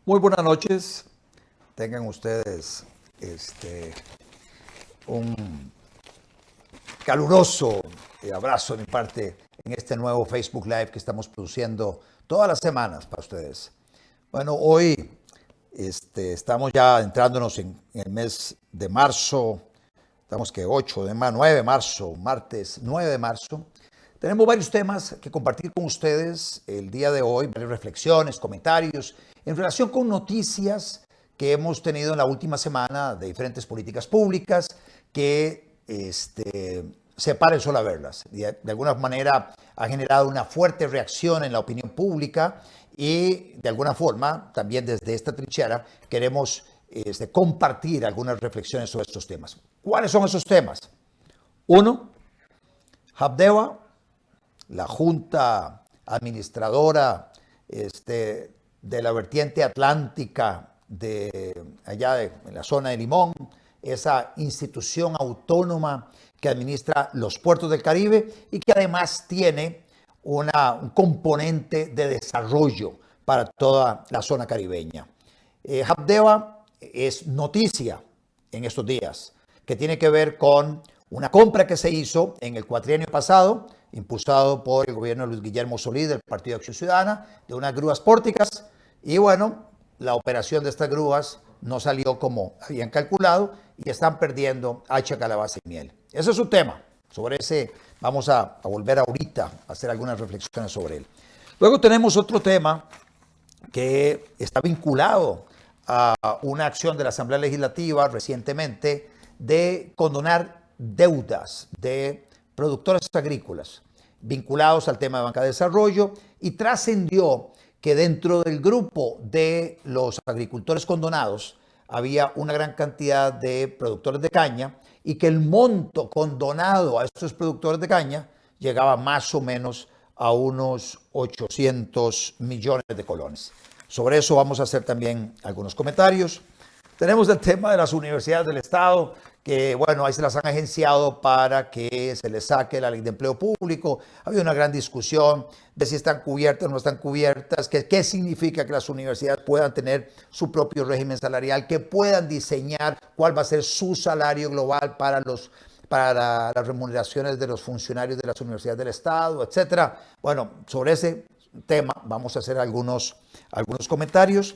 Muy buenas noches. Tengan ustedes un caluroso abrazo de mi parte en este nuevo Facebook Live que estamos produciendo todas las semanas para ustedes. Bueno, hoy estamos ya entrándonos en el mes de marzo. Estamos que 9 de marzo, martes 9 de marzo. Tenemos varios temas que compartir con ustedes el día de hoy, varias reflexiones, comentarios en relación con noticias que hemos tenido en la última semana de diferentes políticas públicas que se para el sol a verlas. De alguna manera ha generado una fuerte reacción en la opinión pública y de alguna forma también desde esta trinchera queremos compartir algunas reflexiones sobre estos temas. ¿Cuáles son esos temas? Uno, Habdeba, la Junta Administradora de la vertiente atlántica en la zona de Limón, esa institución autónoma que administra los puertos del Caribe y que además tiene un componente de desarrollo para toda la zona caribeña. Habdeba es noticia en estos días, que tiene que ver con una compra que se hizo en el cuatrienio pasado, impulsado por el gobierno de Luis Guillermo Solís del Partido de Acción Ciudadana, de unas grúas pórticas. Y bueno, la operación de estas grúas no salió como habían calculado y están perdiendo hacha, calabaza y miel. Ese es su tema. Sobre ese vamos a volver ahorita a hacer algunas reflexiones sobre él. Luego tenemos otro tema que está vinculado a una acción de la Asamblea Legislativa recientemente de condonar deudas de productores agrícolas vinculados al tema de banca de desarrollo, y trascendió que dentro del grupo de los agricultores condonados había una gran cantidad de productores de caña y que el monto condonado a estos productores de caña llegaba más o menos a unos 800 millones de colones. Sobre eso vamos a hacer también algunos comentarios. Tenemos el tema de las universidades del Estado, que bueno, ahí se las han agenciado para que se les saque la ley de empleo público. Ha habido una gran discusión de si están cubiertas o no están cubiertas, qué significa que las universidades puedan tener su propio régimen salarial, que puedan diseñar cuál va a ser su salario global para las remuneraciones de los funcionarios de las universidades del Estado, etcétera. Bueno, sobre ese tema vamos a hacer algunos comentarios.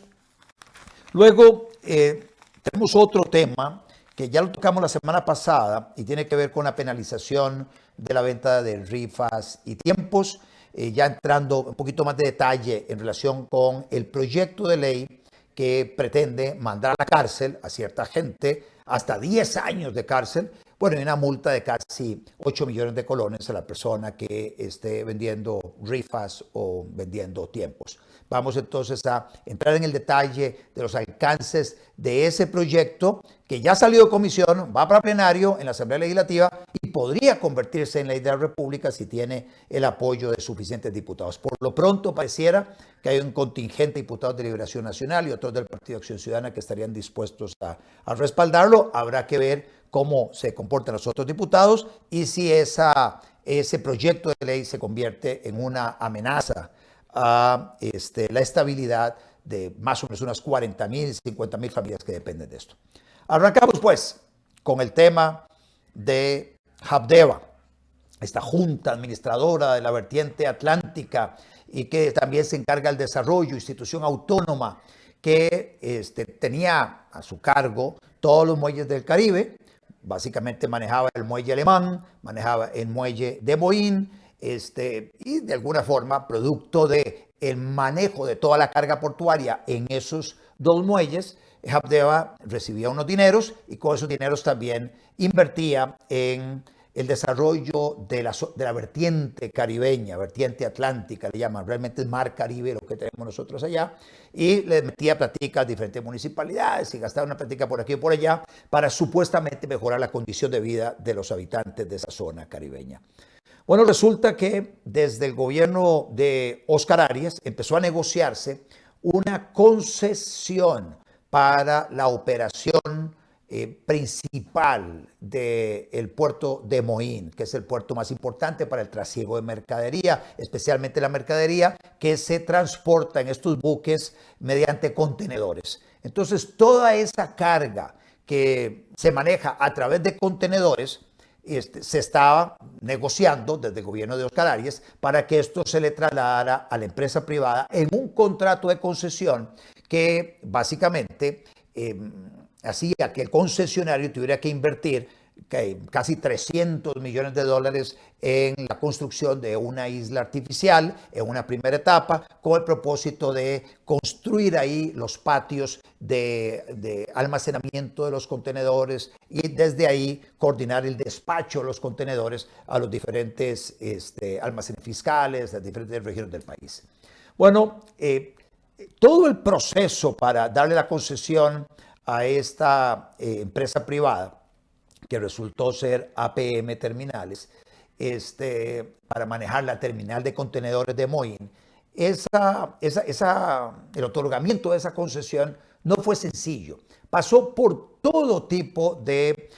Luego tenemos otro tema que ya lo tocamos la semana pasada y tiene que ver con la penalización de la venta de rifas y tiempos, ya entrando un poquito más de detalle en relación con el proyecto de ley que pretende mandar a la cárcel a cierta gente, hasta 10 años de cárcel, bueno, y una multa de casi 8 millones de colones a la persona que esté vendiendo rifas o vendiendo tiempos. Vamos entonces a entrar en el detalle de los alcances de ese proyecto que ya salió de comisión, va para plenario en la Asamblea Legislativa y podría convertirse en ley de la República si tiene el apoyo de suficientes diputados. Por lo pronto pareciera que hay un contingente de diputados de Liberación Nacional y otros del Partido de Acción Ciudadana que estarían dispuestos a respaldarlo. Habrá que ver cómo se comportan los otros diputados y si ese proyecto de ley se convierte en una amenaza a la estabilidad de más o menos unas 40,000, 50,000 familias que dependen de esto. Arrancamos pues con el tema de Habdeba, esta junta administradora de la vertiente atlántica y que también se encarga del desarrollo, institución autónoma que tenía a su cargo todos los muelles del Caribe. Básicamente manejaba el muelle alemán, manejaba el muelle de Boín, y de alguna forma, producto del manejo de toda la carga portuaria en esos dos muelles, Habdeba recibía unos dineros y con esos dineros también invertía en el desarrollo de la vertiente caribeña, vertiente atlántica, le llaman, realmente es Mar Caribe lo que tenemos nosotros allá, y le metía pláticas a diferentes municipalidades y gastaba una plática por aquí y por allá para supuestamente mejorar la condición de vida de los habitantes de esa zona caribeña. Bueno, resulta que desde el gobierno de Óscar Arias empezó a negociarse una concesión para la operación principal del puerto de Moín, que es el puerto más importante para el trasiego de mercadería, especialmente la mercadería que se transporta en estos buques mediante contenedores. Entonces, toda esa carga que se maneja a través de contenedores, se estaba negociando desde el gobierno de Oscar Arias para que esto se le trasladara a la empresa privada en un contrato de concesión que básicamente hacía que el concesionario tuviera que invertir casi 300 millones de dólares en la construcción de una isla artificial en una primera etapa, con el propósito de construir ahí los patios de almacenamiento de los contenedores y desde ahí coordinar el despacho de los contenedores a los diferentes almacenes fiscales, las diferentes regiones del país. Bueno, todo el proceso para darle la concesión a esta empresa privada, que resultó ser APM Terminales, para manejar la terminal de contenedores de Moín, el otorgamiento de esa concesión no fue sencillo. Pasó por todo tipo de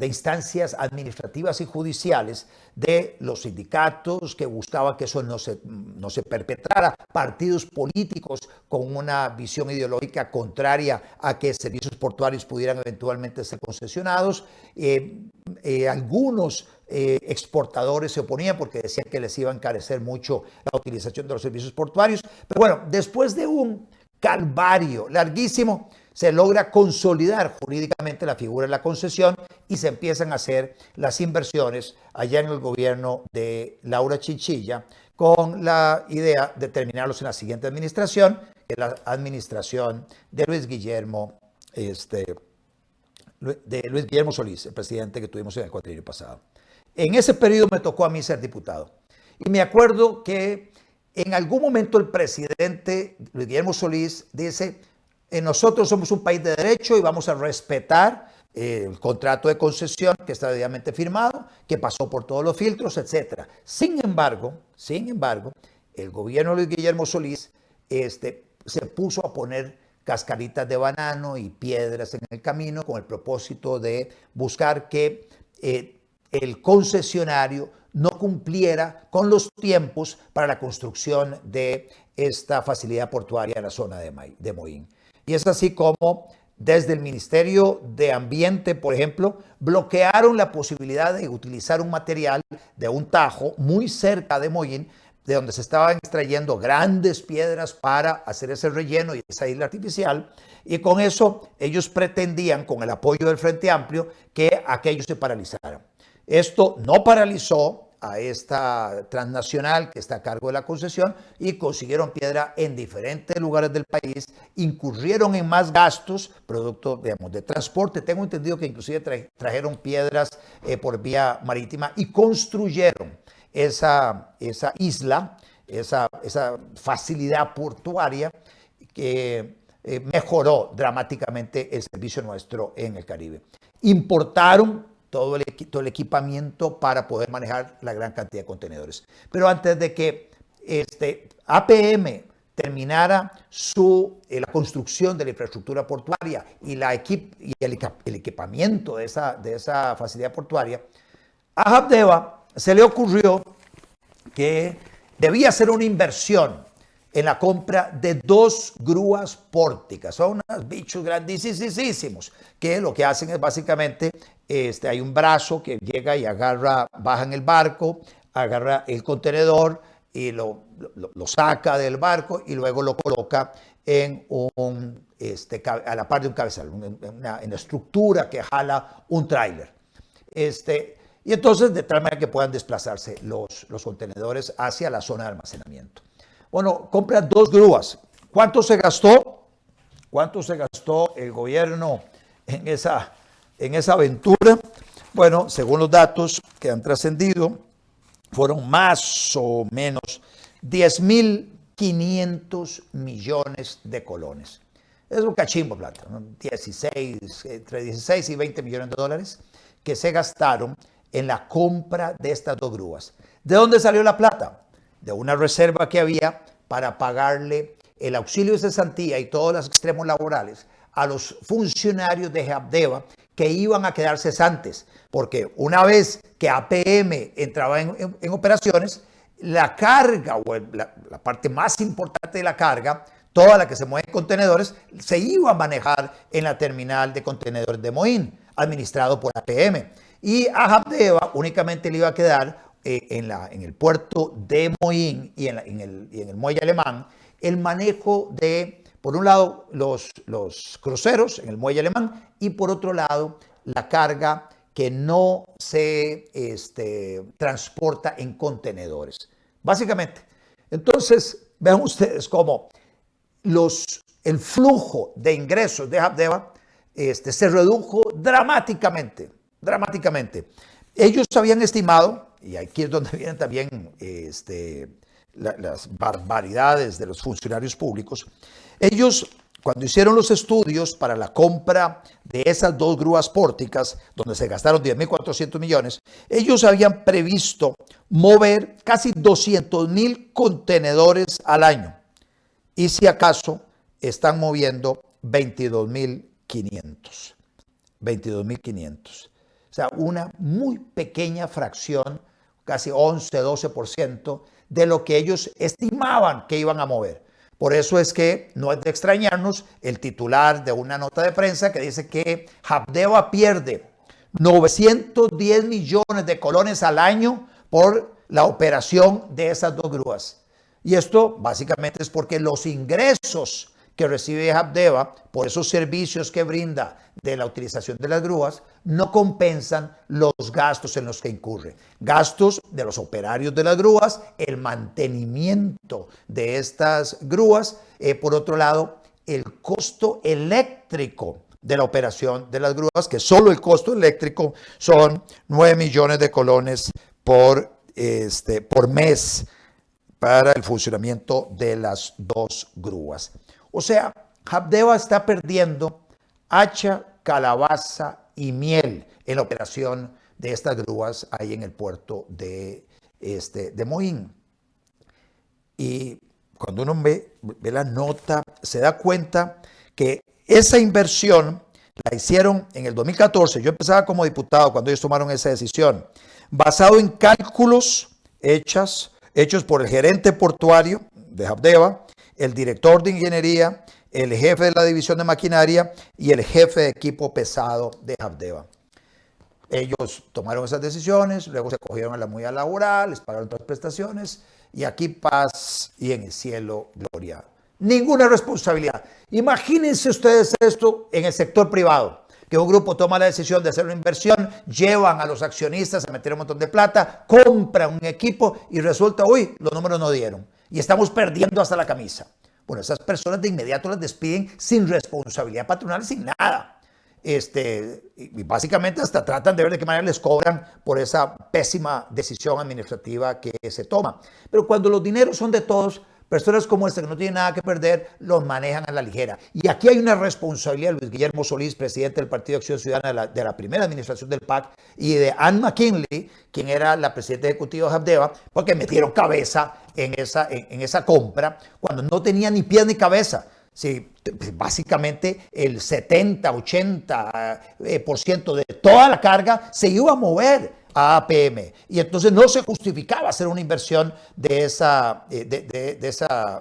instancias administrativas y judiciales de los sindicatos que buscaban que eso no se perpetrara, partidos políticos con una visión ideológica contraria a que servicios portuarios pudieran eventualmente ser concesionados. Algunos exportadores se oponían porque decían que les iba a encarecer mucho la utilización de los servicios portuarios. Pero bueno, después de un calvario larguísimo, se logra consolidar jurídicamente la figura de la concesión y se empiezan a hacer las inversiones allá en el gobierno de Laura Chinchilla con la idea de terminarlos en la siguiente administración, que es la administración de Luis Guillermo Solís, el presidente que tuvimos en el cuatrienio pasado. En ese periodo me tocó a mí ser diputado. Y me acuerdo que en algún momento el presidente Luis Guillermo Solís dice: nosotros somos un país de derecho y vamos a respetar el contrato de concesión que está debidamente firmado, que pasó por todos los filtros, etc. Sin embargo, el gobierno de Luis Guillermo Solís se puso a poner cascaritas de banano y piedras en el camino con el propósito de buscar que el concesionario no cumpliera con los tiempos para la construcción de esta facilidad portuaria en la zona de Moín. Y es así como desde el Ministerio de Ambiente, por ejemplo, bloquearon la posibilidad de utilizar un material de un tajo muy cerca de Moín, de donde se estaban extrayendo grandes piedras para hacer ese relleno y esa isla artificial. Y con eso ellos pretendían, con el apoyo del Frente Amplio, que aquello se paralizara. Esto no paralizó a esta transnacional que está a cargo de la concesión y consiguieron piedra en diferentes lugares del país, incurrieron en más gastos, producto, digamos, de transporte. Tengo entendido que inclusive trajeron piedras por vía marítima y construyeron esa isla, esa facilidad portuaria que mejoró dramáticamente el servicio nuestro en el Caribe. Importaron todo el equipamiento para poder manejar la gran cantidad de contenedores. Pero antes de que APM terminara la construcción de la infraestructura portuaria y el equipamiento de esa facilidad portuaria, a Habdeba se le ocurrió que debía hacer una inversión en la compra de 2 grúas pórticas. Son unos bichos grandísimos que lo que hacen es básicamente, hay un brazo que llega y baja en el barco, agarra el contenedor y lo saca del barco y luego lo coloca a la par de un cabezal, en la estructura que jala un tráiler. Y entonces, de tal manera que puedan desplazarse los contenedores hacia la zona de almacenamiento. Bueno, compra 2 grúas. ¿Cuánto se gastó? ¿Cuánto se gastó el gobierno en esa aventura? Bueno, según los datos que han trascendido, fueron más o menos 10.500 millones de colones. Es un cachimbo plata, ¿no? Entre 16 y 20 millones de dólares que se gastaron en la compra de estas 2 grúas. ¿De dónde salió la plata? De una reserva que había para pagarle el auxilio de cesantía y todos los extremos laborales a los funcionarios de Habdeba que iban a quedar cesantes, porque una vez que APM entraba en operaciones, la carga o la parte más importante de la carga, toda la que se mueve en contenedores, se iba a manejar en la terminal de contenedores de Moín, administrado por APM. Y a Habdeba únicamente le iba a quedar en el puerto de Moín y en el muelle alemán el manejo de, por un lado, los cruceros en el muelle alemán y por otro lado, la carga que no se transporta en contenedores. Básicamente. Entonces, vean ustedes cómo el flujo de ingresos de Habdeba se redujo dramáticamente. Ellos habían estimado, y aquí es donde vienen también las barbaridades de los funcionarios públicos, ellos cuando hicieron los estudios para la compra de esas 2 grúas pórticas, donde se gastaron 10.400 millones, ellos habían previsto mover casi 200.000 contenedores al año. Y si acaso están moviendo 22.500. 22.500. O sea, una muy pequeña fracción, casi 11-12% de lo que ellos estimaban que iban a mover. Por eso es que no es de extrañarnos el titular de una nota de prensa que dice que Habdeba pierde 910 millones de colones al año por la operación de esas 2 grúas. Y esto básicamente es porque los ingresos que recibe Habdeba por esos servicios que brinda de la utilización de las grúas no compensan los gastos en los que incurre. Gastos de los operarios de las grúas, el mantenimiento de estas grúas, por otro lado, el costo eléctrico de la operación de las grúas, que solo el costo eléctrico son 9 millones de colones por mes para el funcionamiento de las 2 grúas. O sea, Habdeba está perdiendo hacha, calabaza y miel en la operación de estas grúas ahí en el puerto de Moín. Y cuando uno ve la nota, se da cuenta que esa inversión la hicieron en el 2014. Yo empezaba como diputado cuando ellos tomaron esa decisión, basado en cálculos hechos por el gerente portuario de Habdeba, el director de ingeniería, el jefe de la división de maquinaria y el jefe de equipo pesado de Habdeba. Ellos tomaron esas decisiones, luego se cogieron a la muy laboral, les pagaron otras prestaciones y aquí paz y en el cielo gloria. Ninguna responsabilidad. Imagínense ustedes esto en el sector privado, que un grupo toma la decisión de hacer una inversión, llevan a los accionistas a meter un montón de plata, compran un equipo y resulta, uy, los números no dieron y estamos perdiendo hasta la camisa. Bueno, esas personas de inmediato las despiden sin responsabilidad patronal, sin nada. Y básicamente hasta tratan de ver de qué manera les cobran por esa pésima decisión administrativa que se toma. Pero cuando los dineros son de todos, personas como esta que no tienen nada que perder, los manejan a la ligera. Y aquí hay una responsabilidad de Luis Guillermo Solís, presidente del Partido de Acción Ciudadana de la primera administración del PAC, y de Ann McKinley, quien era la presidenta ejecutiva de Habdeba, porque metieron cabeza en esa compra cuando no tenía ni pies ni cabeza. Sí, básicamente el 70-80% de toda la carga se iba a mover a APM y entonces no se justificaba hacer una inversión de esa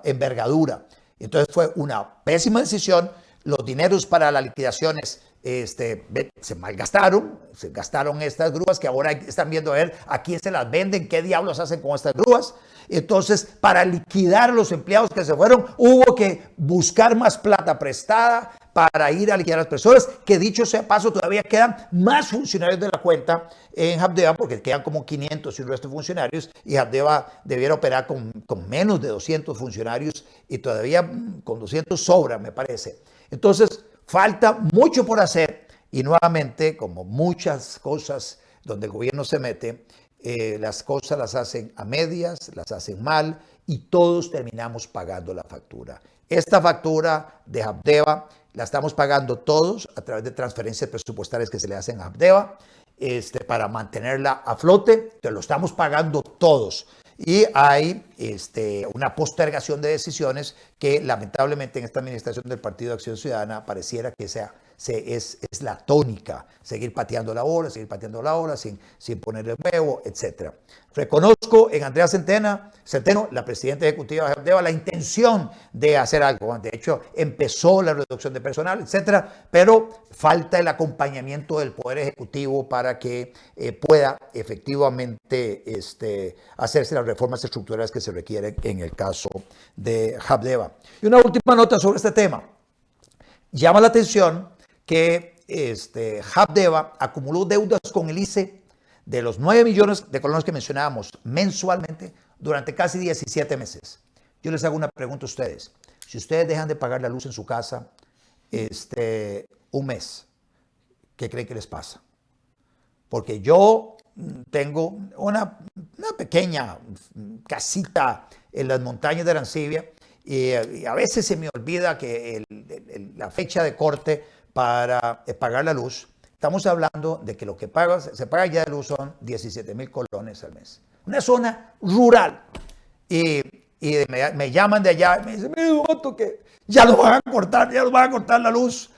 envergadura. Entonces fue una pésima decisión. Los dineros para las liquidaciones se malgastaron, se gastaron estas grúas que ahora están viendo a ver a quién se las venden, qué diablos hacen con estas grúas. Entonces, para liquidar a los empleados que se fueron, hubo que buscar más plata prestada para ir a liquidar a las personas, que dicho sea paso, todavía quedan más funcionarios de la cuenta en Habdeba, porque quedan como 500 y el resto de funcionarios, y Habdeba debiera operar con menos de 200 funcionarios, y todavía con 200 sobra, me parece. Entonces, falta mucho por hacer, y nuevamente, como muchas cosas donde el gobierno se mete, las cosas las hacen a medias, las hacen mal y todos terminamos pagando la factura. Esta factura de Habdeba la estamos pagando todos a través de transferencias presupuestarias que se le hacen a Habdeba para mantenerla a flote. Entonces lo estamos pagando todos. Y hay una postergación de decisiones que lamentablemente en esta administración del Partido de Acción Ciudadana pareciera que es la tónica, seguir pateando la bola sin ponerle huevo, etc. Reconozco en Andrea Centeno, la presidenta ejecutiva de Habdeba, la intención de hacer algo. De hecho, empezó la reducción de personal, etc. Pero falta el acompañamiento del Poder Ejecutivo para que pueda efectivamente hacerse las reformas estructurales que se requieren en el caso de Habdeba. Y una última nota sobre este tema. Llama la atención que Habdeba acumuló deudas con el ICE de los 9 millones de colones que mencionábamos mensualmente durante casi 17 meses. Yo les hago una pregunta a ustedes. Si ustedes dejan de pagar la luz en su casa un mes, ¿qué creen que les pasa? Porque yo tengo una pequeña casita en las montañas de Arancibia y a veces se me olvida que la fecha de corte para pagar la luz, estamos hablando de que lo que se paga ya de luz son 17,000 colones al mes. Una zona rural. Y me llaman de allá y me dicen, mire, Otto, que ya nos van a cortar la luz.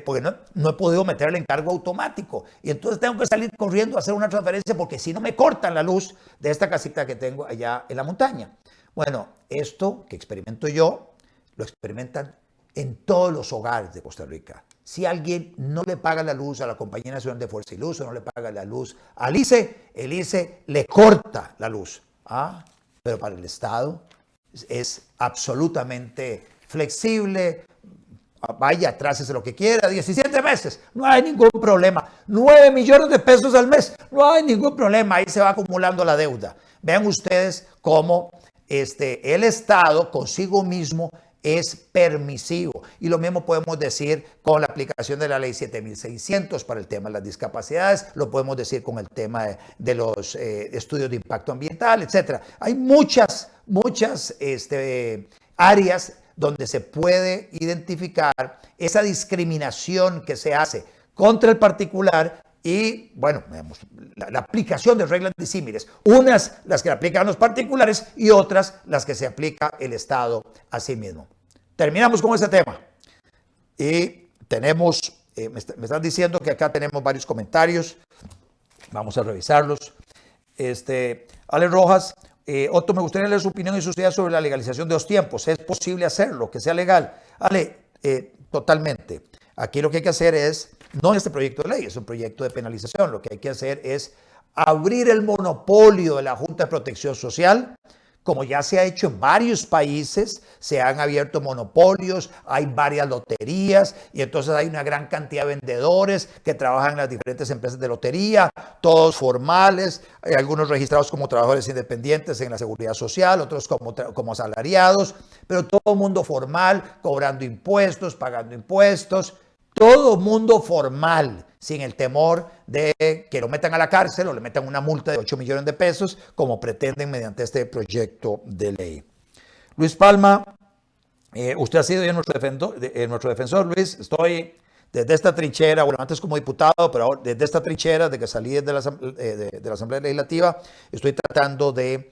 Porque no he podido meterle en cargo automático. Y entonces tengo que salir corriendo a hacer una transferencia porque si no me cortan la luz de esta casita que tengo allá en la montaña. Bueno, esto que experimento yo, lo experimentan en todos los hogares de Costa Rica. Si alguien no le paga la luz a la Compañía Nacional de Fuerza y Luz o no le paga la luz al ICE, el ICE le corta la luz. Pero para el Estado es absolutamente flexible. Vaya, atrásese lo que quiera, 17 meses, no hay ningún problema. 9 millones de pesos al mes, no hay ningún problema. Ahí se va acumulando la deuda. Vean ustedes cómo el Estado consigo mismo es permisivo. Y lo mismo podemos decir con la aplicación de la ley 7600 para el tema de las discapacidades, lo podemos decir con el tema de los estudios de impacto ambiental, etc. Hay muchas áreas donde se puede identificar esa discriminación que se hace contra el particular y, bueno, la aplicación de reglas disímiles. Unas las que aplican los particulares y otras las que se aplica el Estado a sí mismo. Terminamos con ese tema. Y tenemos, me están diciendo que acá tenemos varios comentarios. Vamos a revisarlos. Ale Rojas, Otto, me gustaría leer su opinión y sus ideas sobre la legalización de los tiempos. ¿Es posible hacerlo, que sea legal? Ale, totalmente. Aquí lo que hay que hacer es, no este proyecto de ley, es un proyecto de penalización. Lo que hay que hacer es abrir el monopolio de la Junta de Protección Social, como ya se ha hecho en varios países. Se han abierto monopolios, hay varias loterías y entonces hay una gran cantidad de vendedores que trabajan en las diferentes empresas de lotería, todos formales, hay algunos registrados como trabajadores independientes en la seguridad social, otros como asalariados, pero todo mundo formal, cobrando impuestos, pagando impuestos, todo mundo formal, sin el temor de que lo metan a la cárcel o le metan una multa de 8 millones de pesos, como pretenden mediante este proyecto de ley. Luis Palma, usted ha sido nuestro defensor, Luis. Estoy desde esta trinchera, bueno, antes como diputado, pero ahora desde esta trinchera, desde que salí de la Asamblea Legislativa, estoy tratando de,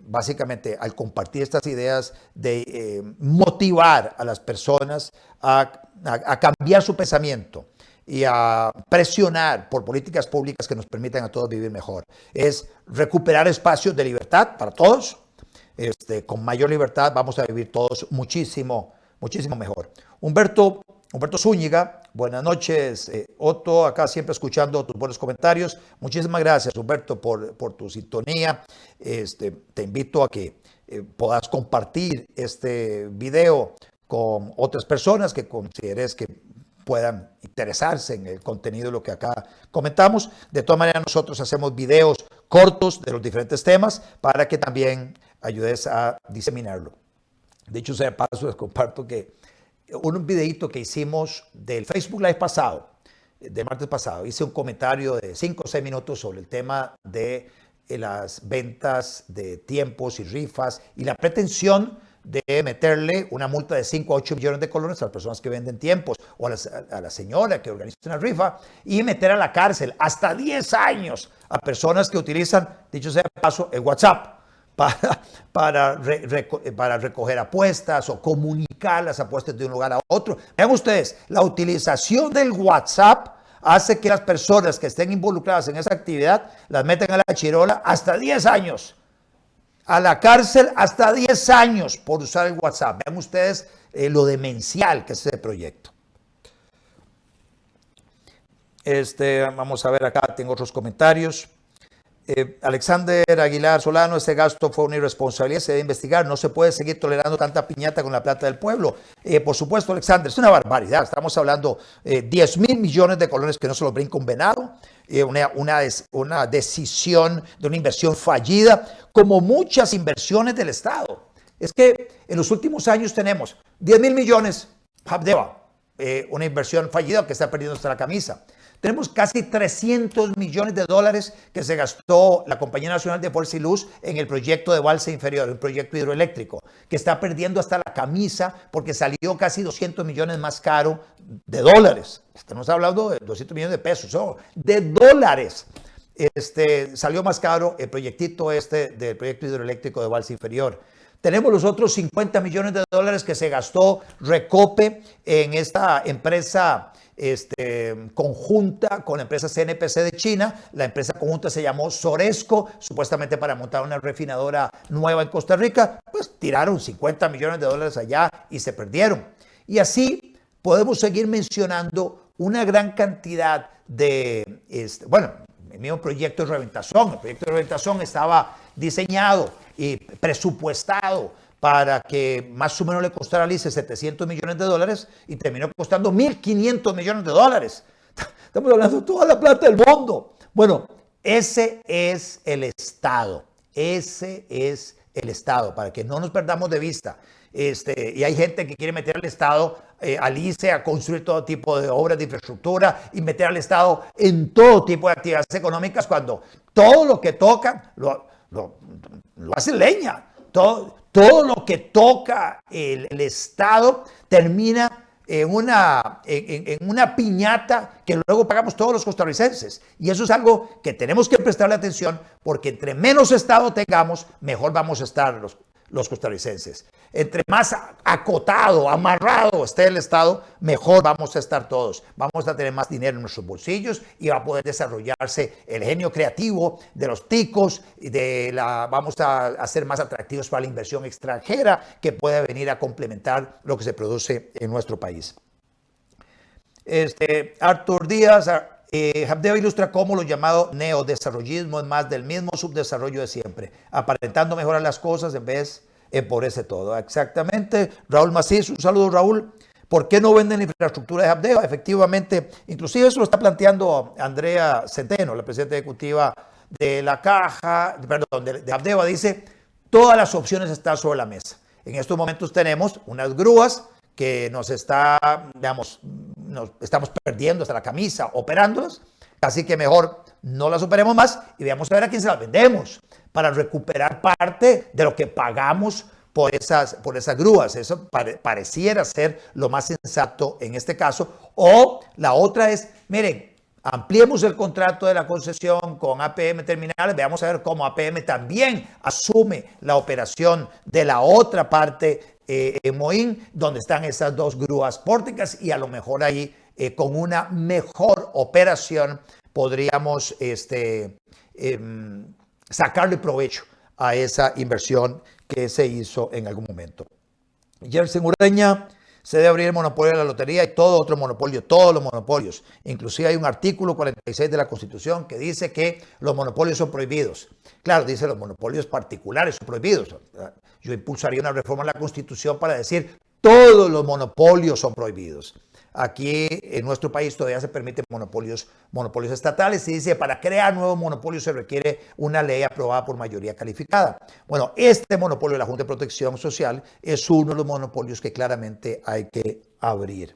básicamente, al compartir estas ideas, de motivar a las personas a cambiar su pensamiento y a presionar por políticas públicas que nos permitan a todos vivir mejor. Es recuperar espacios de libertad para todos. Con mayor libertad vamos a vivir todos muchísimo mejor. Humberto Zúñiga, buenas noches. Otto, acá siempre escuchando tus buenos comentarios. Muchísimas gracias, Humberto, por tu sintonía. Te invito a que puedas compartir este video con otras personas que consideres que puedan interesarse en el contenido de lo que acá comentamos. De todas maneras, nosotros hacemos videos cortos de los diferentes temas para que también ayudes a diseminarlo. De hecho, sea de paso, les comparto que un videito que hicimos del Facebook Live pasado, del martes pasado, hice un comentario de 5 o 6 minutos sobre el tema de las ventas de tiempos y rifas y la pretensión de meterle una multa de 5 a 8 millones de colones a las personas que venden tiempos o a la señora que organiza una rifa y meter a la cárcel hasta 10 años a personas que utilizan, dicho sea de paso, el WhatsApp para recoger apuestas o comunicar las apuestas de un lugar a otro. Vean ustedes, la utilización del WhatsApp hace que las personas que estén involucradas en esa actividad las metan a la chirola hasta 10 años. A la cárcel hasta 10 años por usar el WhatsApp. Vean ustedes lo demencial que es ese proyecto. Vamos a ver acá, tengo otros comentarios. Alexander Aguilar Solano, ese gasto fue una irresponsabilidad, se debe investigar, no se puede seguir tolerando tanta piñata con la plata del pueblo. Por supuesto, Alexander, es una barbaridad, estamos hablando 10,000 millones de colones que no se los brinca un venado, una decisión de una inversión fallida, como muchas inversiones del Estado. Es que en los últimos años tenemos 10,000 millones, Habdeba, una inversión fallida que está perdiendo hasta la camisa. Tenemos casi 300 millones de dólares que se gastó la Compañía Nacional de Fuerza y Luz en el proyecto de balsa inferior, un proyecto hidroeléctrico, que está perdiendo hasta la camisa porque salió casi 200 millones más caro de dólares. Estamos hablando de 200 millones de pesos, de dólares. Salió más caro el proyectito del proyecto hidroeléctrico de balsa inferior. Tenemos los otros 50 millones de dólares que se gastó Recope en esta empresa conjunta con la empresa CNPC de China. La empresa conjunta se llamó Soresco, supuestamente para montar una refinadora nueva en Costa Rica. Pues tiraron 50 millones de dólares allá y se perdieron. Y así podemos seguir mencionando una gran cantidad de, el mismo proyecto de Reventazón. El proyecto de Reventazón estaba diseñado y presupuestado para que más o menos le costara al ICE 700 millones de dólares y terminó costando 1.500 millones de dólares. Estamos hablando de toda la plata del mundo. Bueno, ese es el Estado. Ese es el Estado, para que no nos perdamos de vista. Y hay gente que quiere meter al Estado, al ICE, a construir todo tipo de obras de infraestructura y meter al Estado en todo tipo de actividades económicas cuando todo lo que tocan lo hace leña. Todo lo que toca el Estado termina en una piñata que luego pagamos todos los costarricenses. Y eso es algo que tenemos que prestarle atención, porque entre menos Estado tengamos, mejor vamos a estar los costarricenses. Entre más acotado, amarrado esté el Estado, mejor vamos a estar todos. Vamos a tener más dinero en nuestros bolsillos y va a poder desarrollarse el genio creativo de los ticos. Vamos a hacer más atractivos para la inversión extranjera que pueda venir a complementar lo que se produce en nuestro país. Artur Díaz, Habdeba ilustra cómo lo llamado neodesarrollismo es más del mismo subdesarrollo de siempre, aparentando mejorar las cosas en vez empobrece todo. Exactamente. Raúl Macís, un saludo, Raúl. ¿Por qué no venden la infraestructura de Habdeba? Efectivamente, inclusive eso lo está planteando Andrea Centeno, la presidenta ejecutiva de la Caja, perdón, de Habdeba. Dice, todas las opciones están sobre la mesa. En estos momentos tenemos unas grúas que nos estamos perdiendo hasta la camisa operándolas, así que mejor no las operemos más y veamos a ver a quién se las vendemos para recuperar parte de lo que pagamos por esas grúas. Eso pareciera ser lo más sensato en este caso. O la otra es, miren, ampliemos el contrato de la concesión con APM Terminales, veamos a ver cómo APM también asume la operación de la otra parte en Moín, donde están esas dos grúas pórticas, y a lo mejor ahí con una mejor operación podríamos sacarle provecho a esa inversión que se hizo en algún momento. Jersen Ureña, se debe abrir el monopolio de la lotería y todo otro monopolio, todos los monopolios. Inclusive hay un artículo 46 de la Constitución que dice que los monopolios son prohibidos. Claro, dice los monopolios particulares son prohibidos. Yo impulsaría una reforma en la Constitución para decir todos los monopolios son prohibidos. Aquí en nuestro país todavía se permiten monopolios estatales y dice para crear nuevos monopolios se requiere una ley aprobada por mayoría calificada. Bueno, este monopolio de la Junta de Protección Social es uno de los monopolios que claramente hay que abrir.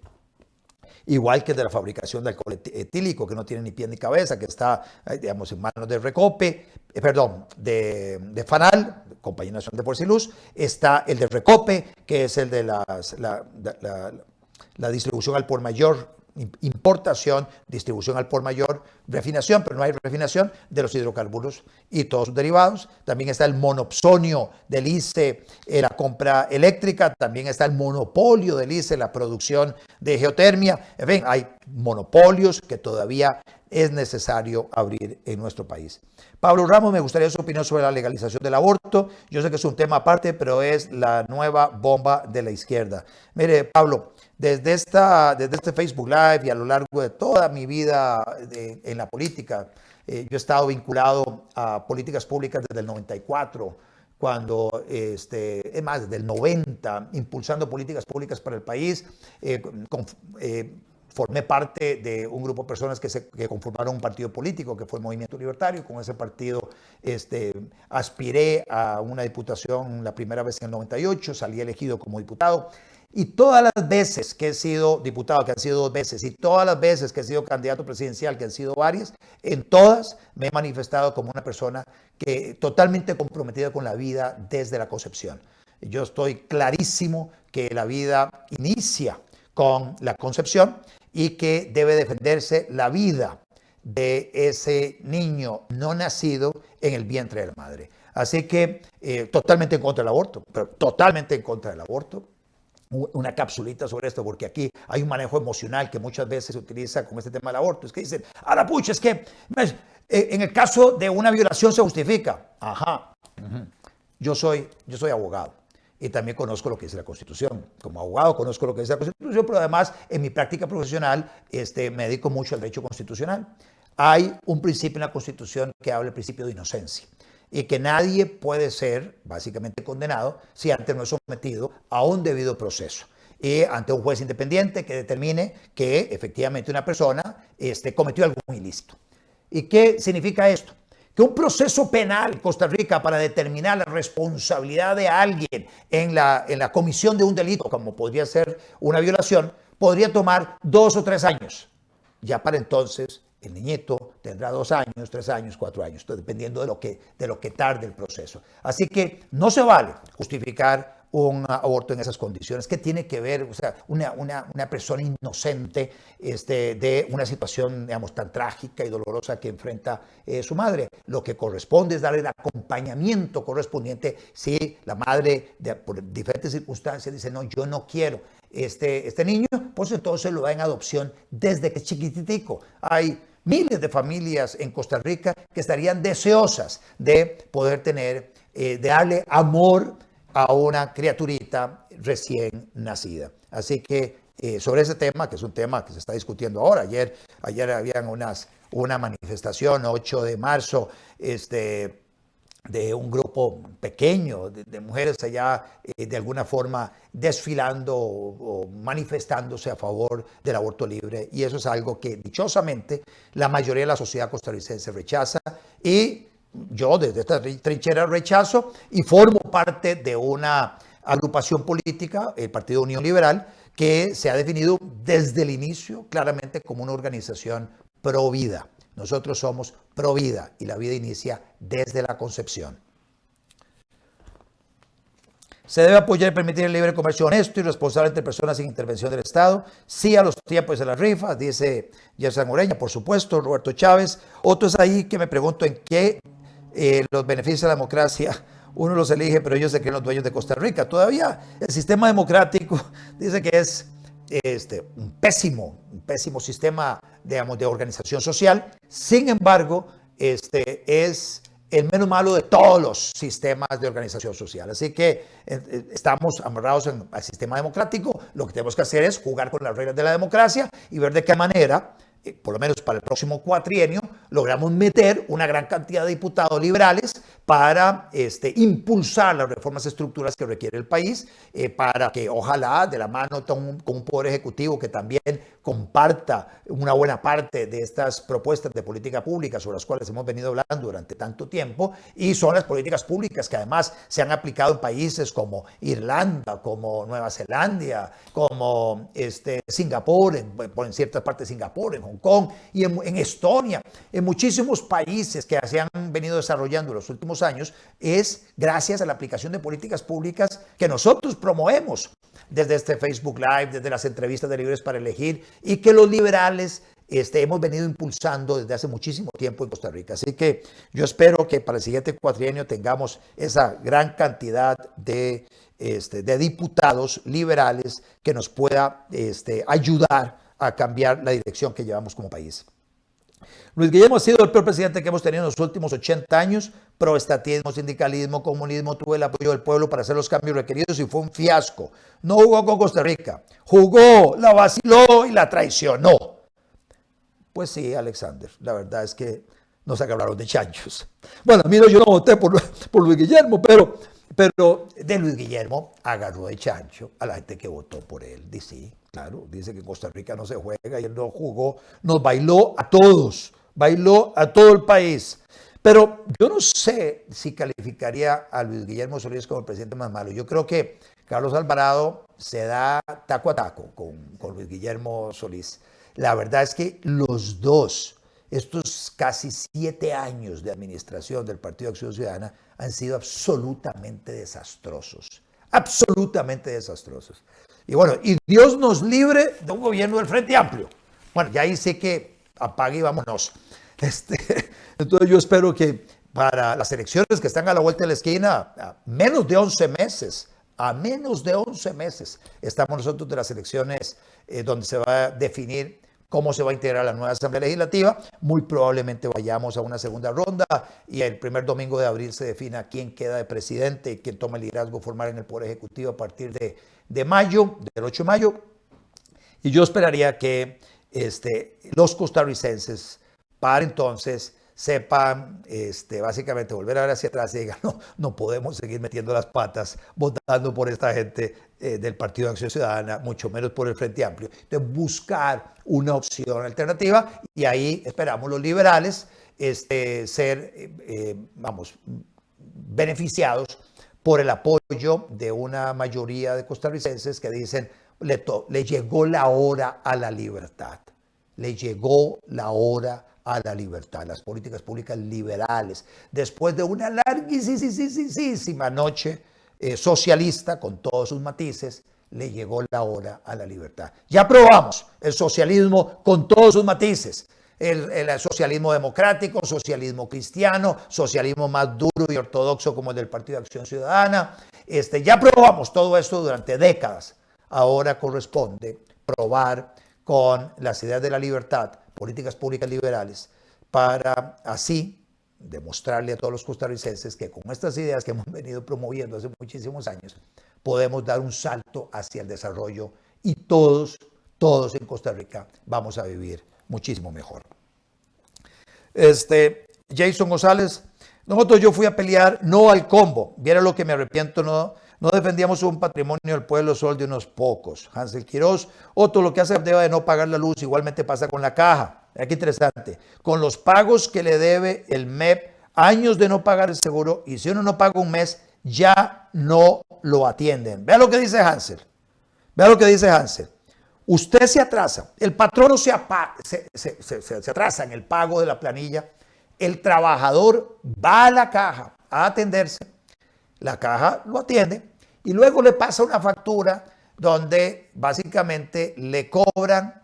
Igual que el de la fabricación de alcohol etílico, que no tiene ni pie ni cabeza, que está, digamos, en manos de Recope, de FANAL, Compañía Nacional de Fuerza y Luz. Está el de Recope, que es el de la distribución al por mayor importación, distribución al por mayor, refinación, pero no hay refinación de los hidrocarburos y todos sus derivados. También está el monopsonio del ICE, la compra eléctrica. También está el monopolio del ICE, la producción de geotermia. En fin, hay monopolios que todavía es necesario abrir en nuestro país. Pablo Ramos, me gustaría su opinión sobre la legalización del aborto. Yo sé que es un tema aparte, pero es la nueva bomba de la izquierda. Mire, Pablo, desde este Facebook Live y a lo largo de toda mi vida en la política, yo he estado vinculado a políticas públicas desde el 94, cuando, es más, desde el 90, impulsando políticas públicas para el país, formé parte de un grupo de personas que conformaron un partido político, que fue el Movimiento Libertario. Con ese partido aspiré a una diputación la primera vez en el 98, salí elegido como diputado. Y todas las veces que he sido diputado, que han sido 2 veces, y todas las veces que he sido candidato presidencial, que han sido varias, en todas me he manifestado como una persona totalmente comprometida con la vida desde la concepción. Yo estoy clarísimo que la vida inicia con la concepción y que debe defenderse la vida de ese niño no nacido en el vientre de la madre. Así que totalmente en contra del aborto, pero totalmente en contra del aborto. Una capsulita sobre esto, porque aquí hay un manejo emocional que muchas veces se utiliza con este tema del aborto. Es que dicen, ahora pucha, es que en el caso de una violación se justifica. Ajá. Yo soy abogado. Y también conozco lo que dice la Constitución. Como abogado conozco lo que dice la Constitución, pero además en mi práctica profesional me dedico mucho al derecho constitucional. Hay un principio en la Constitución que habla del principio de inocencia y que nadie puede ser básicamente condenado si antes no es sometido a un debido proceso y ante un juez independiente que determine que efectivamente una persona cometió algún ilícito. ¿Y qué significa esto? Que un proceso penal en Costa Rica para determinar la responsabilidad de alguien en la comisión de un delito, como podría ser una violación, podría tomar 2 o 3 años. Ya para entonces el niñito tendrá 2 años, 3 años, 4 años, dependiendo de lo que tarde el proceso. Así que no se vale justificar un aborto en esas condiciones. ¿Qué tiene que ver, o sea, una persona inocente de una situación, digamos, tan trágica y dolorosa que enfrenta su madre? Lo que corresponde es darle el acompañamiento correspondiente si la madre, por diferentes circunstancias, dice, no, yo no quiero este niño, pues entonces lo da en adopción desde que es chiquititico. Hay miles de familias en Costa Rica que estarían deseosas de poder tener, de darle amor a una criaturita recién nacida. Así que sobre ese tema, que es un tema que se está discutiendo ahora, ayer habían una manifestación, 8 de marzo, de un grupo pequeño de mujeres allá de alguna forma desfilando o manifestándose a favor del aborto libre, y eso es algo que dichosamente la mayoría de la sociedad costarricense rechaza, y yo desde esta trinchera rechazo y formo parte de una agrupación política, el Partido Unión Liberal, que se ha definido desde el inicio claramente como una organización pro vida. Nosotros somos pro vida y la vida inicia desde la concepción. Se debe apoyar y permitir el libre comercio honesto y responsable entre personas sin intervención del Estado. Sí a los tiempos de las rifas, dice Yersan Ureña, por supuesto, Roberto Chávez. Otro es ahí que me pregunto en qué los beneficios de la democracia uno los elige, pero ellos se creen los dueños de Costa Rica. Todavía el sistema democrático dice que es un pésimo sistema, digamos, de organización social. Sin embargo, es el menos malo de todos los sistemas de organización social. Así que estamos amarrados al sistema democrático. Lo que tenemos que hacer es jugar con las reglas de la democracia y ver de qué manera, por lo menos para el próximo cuatrienio, logramos meter una gran cantidad de diputados liberales para impulsar las reformas estructurales que requiere el país, para que ojalá de la mano con un poder ejecutivo que también comparta una buena parte de estas propuestas de política pública sobre las cuales hemos venido hablando durante tanto tiempo, y son las políticas públicas que además se han aplicado en países como Irlanda, como Nueva Zelanda, como Singapur, en ciertas partes de Singapur, en Hong Kong y en Estonia, en muchísimos países que se han venido desarrollando en los últimos últimos años es gracias a la aplicación de políticas públicas que nosotros promovemos desde este Facebook Live, desde las entrevistas de Libres para Elegir y que los liberales hemos venido impulsando desde hace muchísimo tiempo en Costa Rica. Así que yo espero que para el siguiente cuatrienio tengamos esa gran cantidad de diputados liberales que nos pueda ayudar a cambiar la dirección que llevamos como país. Luis Guillermo ha sido el peor presidente que hemos tenido en los últimos 80 años. Proestatismo, sindicalismo, comunismo, tuvo el apoyo del pueblo para hacer los cambios requeridos y fue un fiasco. No jugó con Costa Rica, jugó, la vaciló y la traicionó. Pues sí, Alexander, la verdad es que nos agarraron de chanchos. Bueno, mira, yo no voté por Luis Guillermo, pero de Luis Guillermo agarró de chancho a la gente que votó por él. Dice, sí, claro, dice que en Costa Rica no se juega y él no jugó, nos bailó a todos, bailó a todo el país. Pero yo no sé si calificaría a Luis Guillermo Solís como el presidente más malo. Yo creo que Carlos Alvarado se da taco a taco con Luis Guillermo Solís. La verdad es que los dos, estos casi 7 años de administración del Partido de Acción Ciudadana han sido absolutamente desastrosos. Absolutamente desastrosos. Y bueno, y Dios nos libre de un gobierno del Frente Amplio. Bueno, ya ahí sí que apague y vámonos. Entonces yo espero que para las elecciones que están a la vuelta de la esquina, a menos de 11 meses, estamos nosotros de las elecciones donde se va a definir cómo se va a integrar la nueva Asamblea Legislativa. Muy probablemente vayamos a una segunda ronda y el primer domingo de abril se defina quién queda de presidente y quién toma el liderazgo formal en el Poder Ejecutivo a partir de mayo, del 8 de mayo. Y yo esperaría que los costarricenses para entonces sepan básicamente volver a ver hacia atrás y digan, no podemos seguir metiendo las patas votando por esta gente del Partido de Acción Ciudadana, mucho menos por el Frente Amplio. Entonces buscar una opción alternativa y ahí esperamos los liberales ser, beneficiados por el apoyo de una mayoría de costarricenses que dicen, le llegó la hora a la libertad, le llegó la hora a la libertad, las políticas públicas liberales, después de una larguísima noche socialista con todos sus matices, le llegó la hora a la libertad. Ya probamos el socialismo con todos sus matices, el socialismo democrático, socialismo cristiano, socialismo más duro y ortodoxo como el del Partido de Acción Ciudadana. Ya probamos todo esto durante décadas. Ahora corresponde probar con las ideas de la libertad, políticas públicas liberales, para así demostrarle a todos los costarricenses que con estas ideas que hemos venido promoviendo hace muchísimos años, podemos dar un salto hacia el desarrollo y todos en Costa Rica vamos a vivir muchísimo mejor. Jason González, yo fui a pelear no al combo, viera lo que me arrepiento, no defendíamos un patrimonio del pueblo solo de unos pocos. Hansel Quiroz, otro lo que hace debe de no pagar la luz, igualmente pasa con la caja. Aquí interesante, con los pagos que le debe el MEP, años de no pagar el seguro, y si uno no paga un mes, ya no lo atienden. Vea lo que dice Hansel. Usted se atrasa, el patrono se atrasa en el pago de la planilla, el trabajador va a la caja a atenderse, la caja lo atiende y luego le pasa una factura donde básicamente le cobran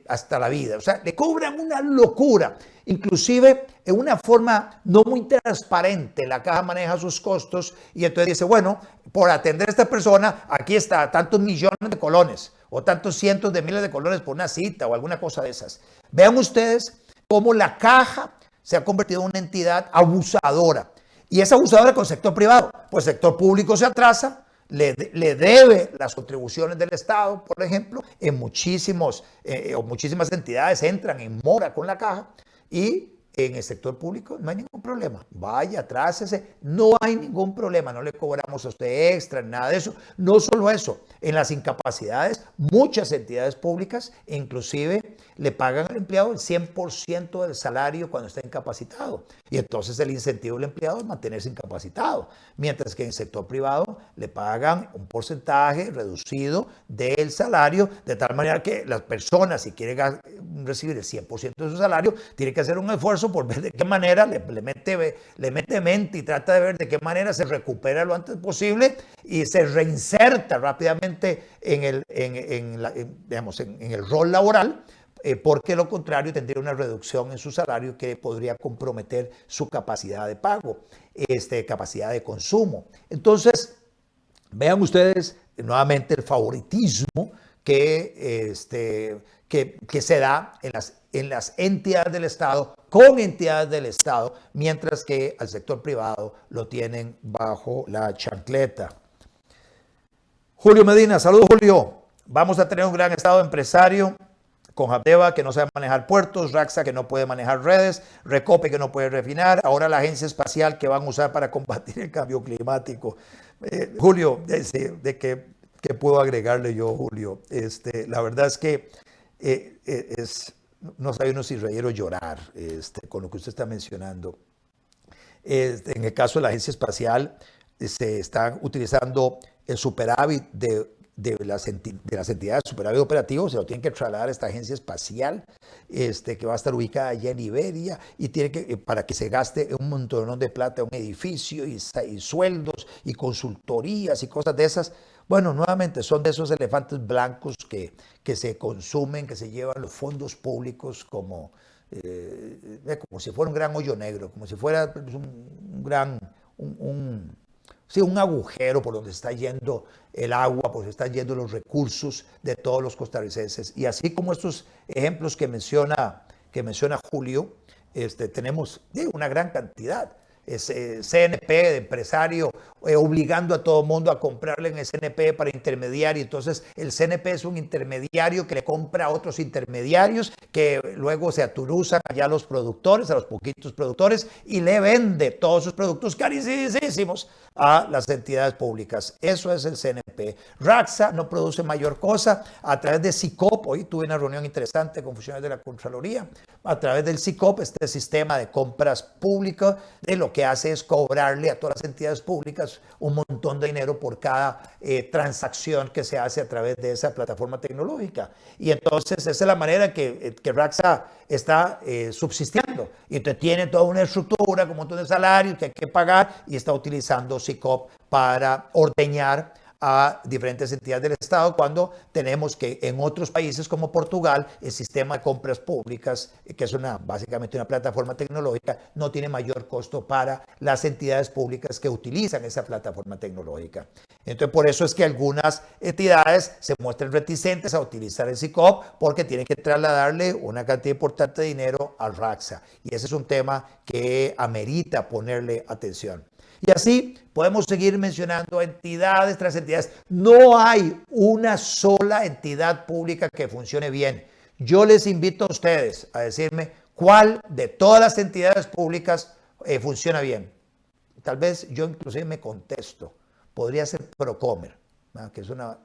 hasta la vida. O sea, le cobran una locura. Inclusive en una forma no muy transparente, la caja maneja sus costos y entonces dice, bueno, por atender a esta persona, aquí está tantos millones de colones o tantos cientos de miles de colones por una cita o alguna cosa de esas. Vean ustedes cómo la caja se ha convertido en una entidad abusadora. Y es abusadora con el sector privado, pues el sector público se atrasa, le debe las contribuciones del Estado, por ejemplo, en muchísimas entidades entran en mora con la caja y en el sector público no hay ningún problema. Vaya, atrásese, no hay ningún problema, no le cobramos a usted extra, nada de eso. No solo eso, en las incapacidades, muchas entidades públicas inclusive le pagan al empleado el 100% del salario cuando está incapacitado. Y entonces el incentivo del empleado es mantenerse incapacitado. Mientras que en el sector privado le pagan un porcentaje reducido del salario, de tal manera que las personas, si quieren recibir el 100% de su salario, tiene que hacer un esfuerzo por ver de qué manera le mete mente y trata de ver de qué manera se recupera lo antes posible y se reinserta rápidamente en el rol laboral, porque lo contrario tendría una reducción en su salario que podría comprometer su capacidad de pago, capacidad de consumo. Entonces, vean ustedes nuevamente el favoritismo que se da en las entidades del Estado, con entidades del Estado, mientras que al sector privado lo tienen bajo la chancleta. Julio Medina, saludos Julio. Vamos a tener un gran Estado empresario con Habdeba, que no sabe manejar puertos, Raxa, que no puede manejar redes, Recope, que no puede refinar, ahora la agencia espacial que van a usar para combatir el cambio climático. Julio, ¿qué puedo agregarle yo, Julio? La verdad es que no sabe uno si reír o llorar con lo que usted está mencionando. En el caso de la agencia espacial, se están utilizando el superávit de las entidades superávit operativo, se lo tienen que trasladar a esta agencia espacial que va a estar ubicada allá en Iberia y para que se gaste un montón de plata en un edificio y sueldos y consultorías y cosas de esas. Bueno, nuevamente son de esos elefantes blancos que se consumen, que se llevan los fondos públicos como si fuera un gran hoyo negro, como si fuera un agujero por donde está yendo el agua, por donde están yendo los recursos de todos los costarricenses. Y así como estos ejemplos que menciona Julio, tenemos una gran cantidad. CNP de empresario obligando a todo mundo a comprarle en el CNP para intermediar, y entonces el CNP es un intermediario que le compra a otros intermediarios que luego se aturuzan allá a los productores, a los poquitos productores, y le vende todos sus productos carísimos a las entidades públicas. Eso es el CNP. Raxa no produce mayor cosa. A través de SICOP, hoy tuve una reunión interesante con funcionarios de la Contraloría, a través del SICOP, este sistema de compras públicas, lo que hace es cobrarle a todas las entidades públicas un montón de dinero por cada transacción que se hace a través de esa plataforma tecnológica. Y entonces esa es la manera que Raxa está subsistiendo. Y entonces tiene toda una estructura con un montón de salarios que hay que pagar, y está utilizando SICOP para ordeñar a diferentes entidades del Estado, cuando tenemos que en otros países como Portugal el sistema de compras públicas, que es básicamente una plataforma tecnológica, no tiene mayor costo para las entidades públicas que utilizan esa plataforma tecnológica. Entonces, por eso es que algunas entidades se muestran reticentes a utilizar el SICOP, porque tienen que trasladarle una cantidad importante de dinero al Raxa. Y ese es un tema que amerita ponerle atención. Y así podemos seguir mencionando entidades tras entidades. No hay una sola entidad pública que funcione bien. Yo les invito a ustedes a decirme cuál de todas las entidades públicas funciona bien. Tal vez yo inclusive me contesto. Podría ser Procomer, ¿no? Que es una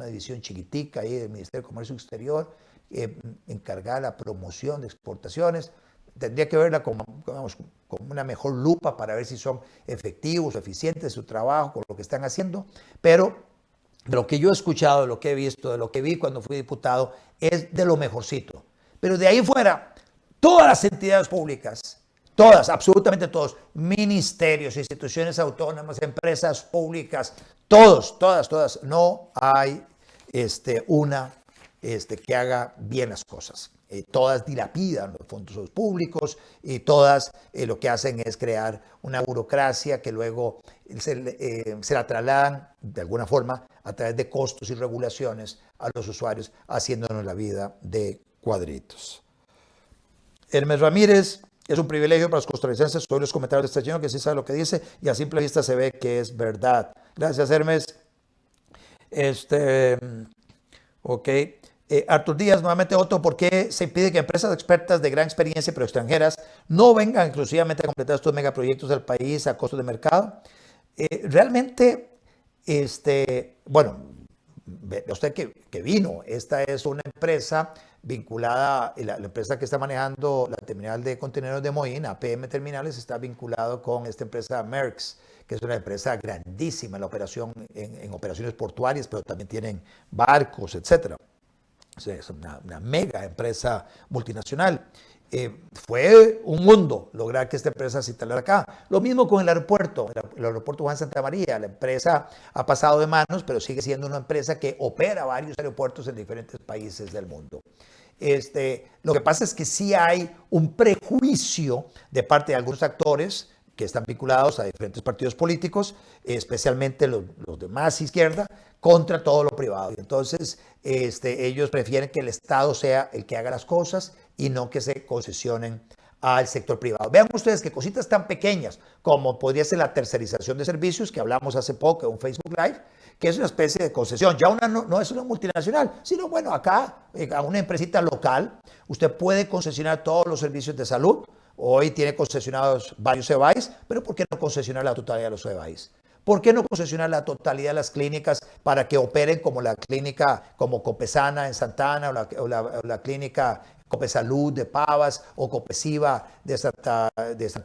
división chiquitica ahí del Ministerio de Comercio Exterior, encargada de la promoción de exportaciones. Tendría que verla con una mejor lupa para ver si son efectivos o eficientes en su trabajo, con lo que están haciendo. Pero de lo que yo he escuchado, de lo que he visto, de lo que vi cuando fui diputado, es de lo mejorcito. Pero de ahí fuera, todas las entidades públicas, todas, absolutamente todos, ministerios, instituciones autónomas, empresas públicas, todas, no hay una que haga bien las cosas. Todas dilapidan los fondos públicos y todas lo que hacen es crear una burocracia que luego se la trasladan de alguna forma a través de costos y regulaciones a los usuarios, haciéndonos la vida de cuadritos. Hermes Ramírez, es un privilegio para los costarricenses oír los comentarios de este señor que sí sabe lo que dice y a simple vista se ve que es verdad. Gracias, Hermes. Ok. Artur Díaz, nuevamente otro, ¿por qué se impide que empresas expertas de gran experiencia pero extranjeras no vengan exclusivamente a completar estos megaproyectos del país a costo de mercado? Realmente, bueno, usted que vino, esta es una empresa vinculada, la empresa que está manejando la terminal de contenedores de Moín, APM Terminales, está vinculado con esta empresa Merx, que es una empresa grandísima en la operación, en operaciones portuarias, pero también tienen barcos, etcétera. Es una mega empresa multinacional. Fue un mundo lograr que esta empresa se instalara acá. Lo mismo con el aeropuerto Juan Santa María. La empresa ha pasado de manos, pero sigue siendo una empresa que opera varios aeropuertos en diferentes países del mundo. Lo que pasa es que sí hay un prejuicio de parte de algunos actores que están vinculados a diferentes partidos políticos, especialmente los de más izquierda, contra todo lo privado. Y entonces ellos prefieren que el Estado sea el que haga las cosas y no que se concesionen al sector privado. Vean ustedes que cositas tan pequeñas como podría ser la tercerización de servicios, que hablamos hace poco en un Facebook Live, que es una especie de concesión. Ya no es una multinacional, sino bueno, acá a una empresita local, usted puede concesionar todos los servicios de salud. Hoy tiene concesionados varios EBAIS, pero ¿por qué no concesionar la totalidad de los EBAIS? ¿Por qué no concesionar la totalidad de las clínicas para que operen como la clínica como Copesana en Santana o la clínica Copesalud de Pavas o Copesiva de Santa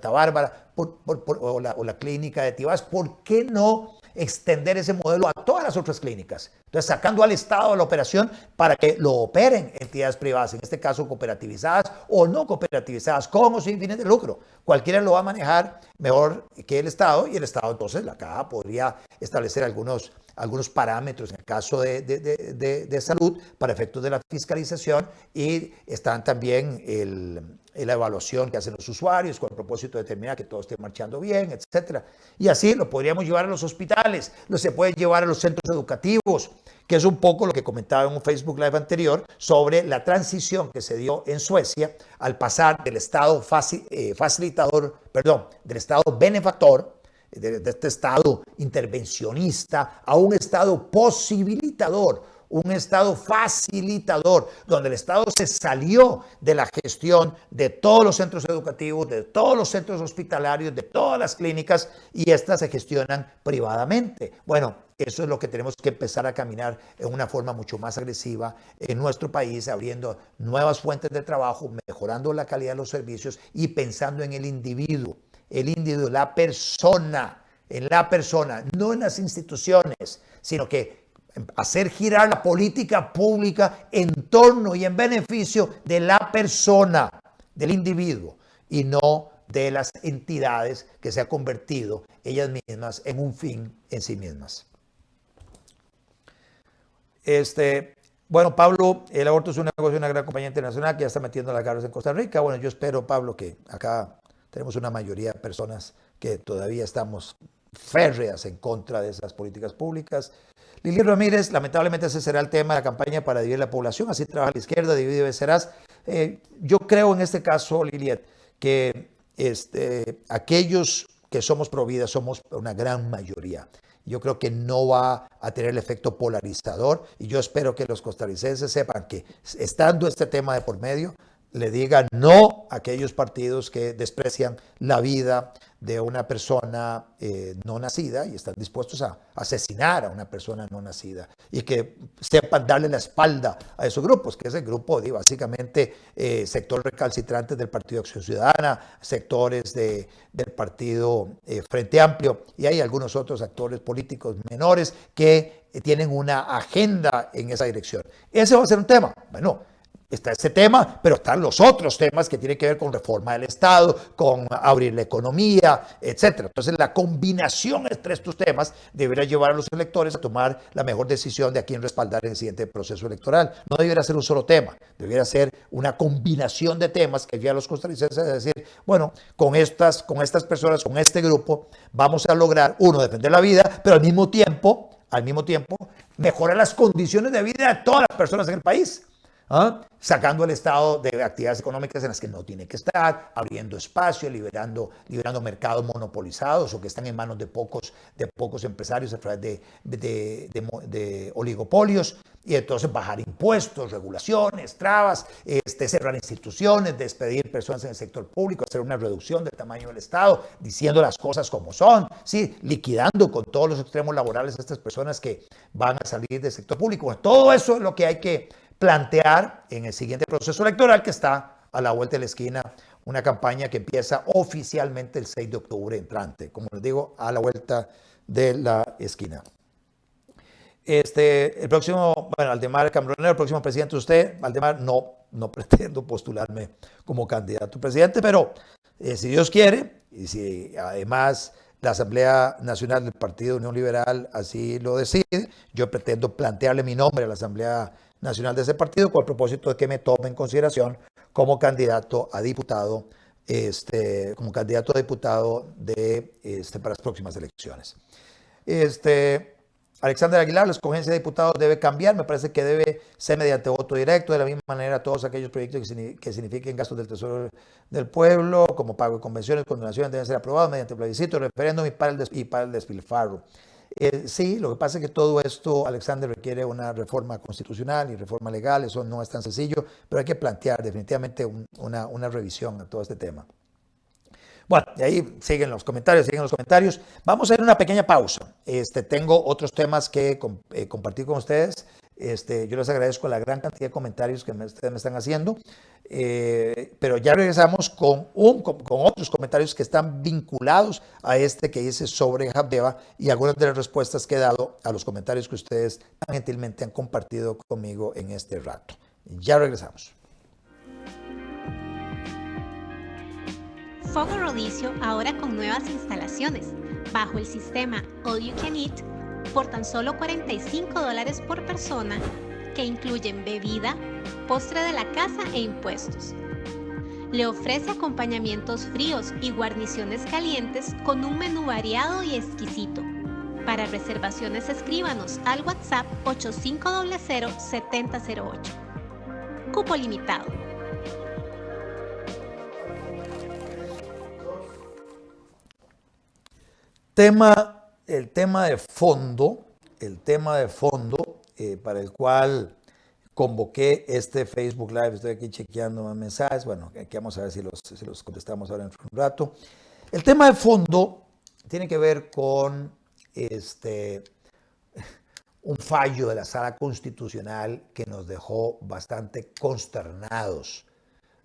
Bárbara o la clínica de Tibás? ¿Por qué no extender ese modelo a todas las otras clínicas? Entonces, sacando al Estado de la operación para que lo operen entidades privadas, en este caso cooperativizadas o no cooperativizadas, con o sin fines de lucro. Cualquiera lo va a manejar mejor que el Estado, y el Estado entonces, la caja podría establecer algunos parámetros en el caso de salud para efectos de la fiscalización, y están también la evaluación que hacen los usuarios con el propósito de determinar que todo esté marchando bien, etcétera. Y así lo podríamos llevar a los hospitales, se puede llevar a los centros educativos, que es un poco lo que comentaba en un Facebook Live anterior sobre la transición que se dio en Suecia al pasar del Estado del Estado benefactor, de este Estado intervencionista, a un Estado posibilitador, un Estado facilitador, donde el Estado se salió de la gestión de todos los centros educativos, de todos los centros hospitalarios, de todas las clínicas, y estas se gestionan privadamente. Bueno, eso es lo que tenemos que empezar a caminar en una forma mucho más agresiva en nuestro país, abriendo nuevas fuentes de trabajo, mejorando la calidad de los servicios y pensando en el individuo, la persona, en la persona, no en las instituciones, sino que hacer girar la política pública en torno y en beneficio de la persona, del individuo, y no de las entidades que se han convertido ellas mismas en un fin en sí mismas. Bueno, Pablo, el aborto es un negocio, una gran compañía internacional que ya está metiendo las garras en Costa Rica. Bueno, yo espero, Pablo, que acá tenemos una mayoría de personas que todavía estamos férreas en contra de esas políticas públicas. Lili Ramírez, lamentablemente ese será el tema de la campaña para dividir la población. Así trabaja la izquierda, divide y vencerás. Yo creo en este caso, Liliet, que aquellos que somos pro vida somos una gran mayoría. Yo creo que no va a tener el efecto polarizador, y yo espero que los costarricenses sepan que, estando este tema de por medio, le digan no a aquellos partidos que desprecian la vida de una persona no nacida y están dispuestos a asesinar a una persona no nacida, y que sepan darle la espalda a esos grupos, que es el grupo, básicamente sector recalcitrante del Partido Acción Ciudadana, sectores del Partido Frente Amplio, y hay algunos otros actores políticos menores que tienen una agenda en esa dirección. Ese va a ser un tema. Bueno, está ese tema, pero están los otros temas que tienen que ver con reforma del Estado, con abrir la economía, etc. Entonces, la combinación entre estos temas debería llevar a los electores a tomar la mejor decisión de a quién respaldar en el siguiente proceso electoral. No debería ser un solo tema, debería ser una combinación de temas que lleve a los costarricenses a decir, bueno, con estas personas, con este grupo, vamos a lograr, uno, defender la vida, pero al mismo tiempo, mejorar las condiciones de vida de todas las personas en el país. Sacando al Estado de actividades económicas en las que no tiene que estar, abriendo espacio, liberando mercados monopolizados o que están en manos de pocos empresarios a través de oligopolios, y entonces bajar impuestos, regulaciones, trabas, cerrar instituciones, despedir personas en el sector público, hacer una reducción del tamaño del Estado, diciendo las cosas como son, ¿sí? Liquidando con todos los extremos laborales a estas personas que van a salir del sector público. Bueno, todo eso es lo que hay que plantear en el siguiente proceso electoral, que está a la vuelta de la esquina, una campaña que empieza oficialmente el 6 de octubre entrante, como les digo, a la vuelta de la esquina. El próximo, bueno, Valdemar Cambronero, el próximo presidente de usted, Valdemar, no pretendo postularme como candidato a presidente, pero si Dios quiere, y si además la Asamblea Nacional del Partido Unión Liberal así lo decide, yo pretendo plantearle mi nombre a la Asamblea Nacional de ese partido con el propósito de que me tome en consideración como candidato a diputado, para las próximas elecciones. Alexander Aguilar, la escogencia de diputados debe cambiar, me parece que debe ser mediante voto directo, de la misma manera todos aquellos proyectos que signifiquen gastos del Tesoro del Pueblo, como pago de convenciones, condonaciones, deben ser aprobados mediante plebiscito, referéndum y para el despilfarro. Sí, lo que pasa es que todo esto, Alexander, requiere una reforma constitucional y reforma legal, eso no es tan sencillo, pero hay que plantear definitivamente una revisión a todo este tema. Bueno, y ahí siguen los comentarios. Vamos a hacer una pequeña pausa. Tengo otros temas que compartir con ustedes. Yo les agradezco la gran cantidad de comentarios que ustedes me están haciendo. Pero ya regresamos con otros comentarios que están vinculados a que hice sobre Habdeba y algunas de las respuestas que he dado a los comentarios que ustedes tan gentilmente han compartido conmigo en este rato. Ya regresamos. Fogo Rodicio ahora con nuevas instalaciones, bajo el sistema All You Can Eat, por tan solo $45 por persona, que incluyen bebida, postre de la casa e impuestos. Le ofrece acompañamientos fríos y guarniciones calientes con un menú variado y exquisito. Para reservaciones escríbanos al WhatsApp 8500-7008. Cupo limitado. El tema de fondo para el cual convoqué este Facebook Live, estoy aquí chequeando más mensajes, bueno, aquí vamos a ver si los contestamos ahora en un rato. El tema de fondo tiene que ver con un fallo de la Sala Constitucional que nos dejó bastante consternados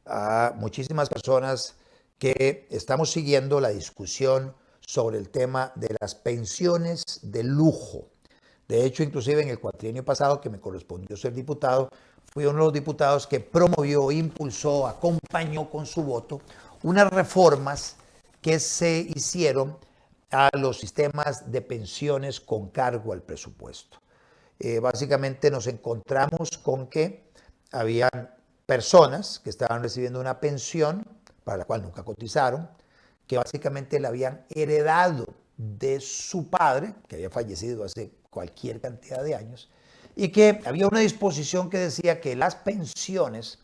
a muchísimas personas que estamos siguiendo la discusión sobre el tema de las pensiones de lujo. De hecho, inclusive en el cuatrienio pasado, que me correspondió ser diputado, fui uno de los diputados que promovió, impulsó, acompañó con su voto unas reformas que se hicieron a los sistemas de pensiones con cargo al presupuesto. Básicamente nos encontramos con que habían personas que estaban recibiendo una pensión para la cual nunca cotizaron, que básicamente la habían heredado de su padre, que había fallecido hace cualquier cantidad de años, y que había una disposición que decía que las pensiones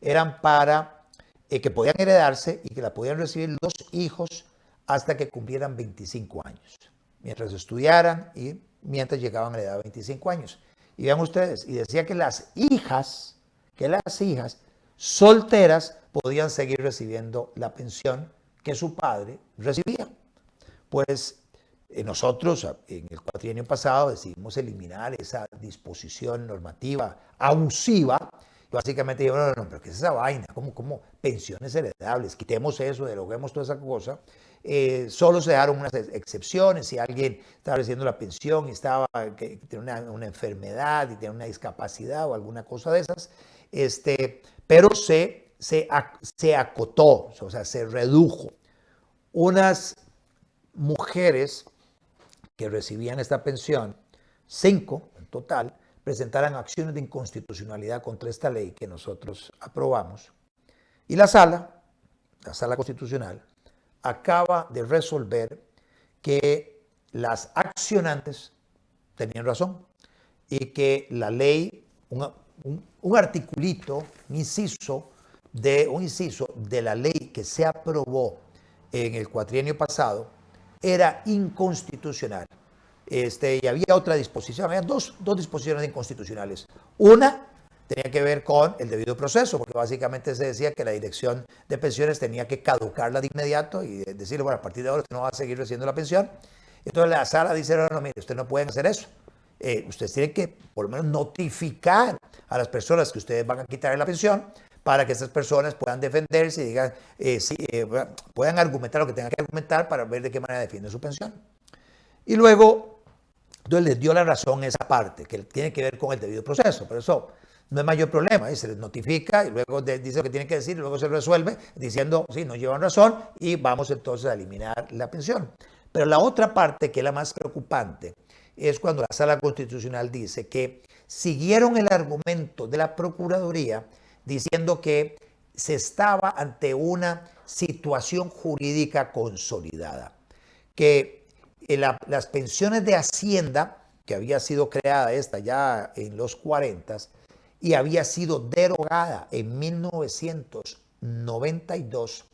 eran para que podían heredarse y que la podían recibir los hijos hasta que cumplieran 25 años, mientras estudiaran y mientras llegaban a la edad de 25 años. Y vean ustedes, y decía que las hijas solteras podían seguir recibiendo la pensión que su padre recibía. Pues nosotros en el cuatrienio pasado decidimos eliminar esa disposición normativa abusiva. Y básicamente dijeron, no, pero ¿qué es esa vaina? ¿Cómo pensiones heredables? Quitemos eso, deroguemos toda esa cosa. Solo se dejaron unas excepciones. Si alguien estaba recibiendo la pensión y que tenía una enfermedad y tenía una discapacidad o alguna cosa de esas, pero se acotó, o sea, se redujo. Unas mujeres que recibían esta pensión, 5 en total, presentaran acciones de inconstitucionalidad contra esta ley que nosotros aprobamos. Y la sala constitucional, acaba de resolver que las accionantes tenían razón y que la ley, un articulito, un inciso de la ley que se aprobó en el cuatrienio pasado era inconstitucional. Y había otra disposición, había dos disposiciones inconstitucionales. Una tenía que ver con el debido proceso, porque básicamente se decía que la dirección de pensiones tenía que caducarla de inmediato y decirle, bueno, a partir de ahora usted no va a seguir recibiendo la pensión. Entonces la sala dice, no, mire, ustedes no pueden hacer eso. Ustedes tienen que por lo menos notificar a las personas que ustedes van a quitar la pensión para que esas personas puedan defenderse y digan, puedan argumentar lo que tengan que argumentar para ver de qué manera defienden su pensión. Y luego Entonces les dio la razón esa parte, que tiene que ver con el debido proceso. Por eso no es mayor problema. Y se les notifica y luego dice lo que tienen que decir y luego se resuelve diciendo, sí, nos llevan razón y vamos entonces a eliminar la pensión. Pero la otra parte, que es la más preocupante, es cuando la Sala Constitucional dice que siguieron el argumento de la Procuraduría diciendo que se estaba ante una situación jurídica consolidada, que las pensiones de Hacienda, que había sido creada esta ya en los 40 y había sido derogada en 1992,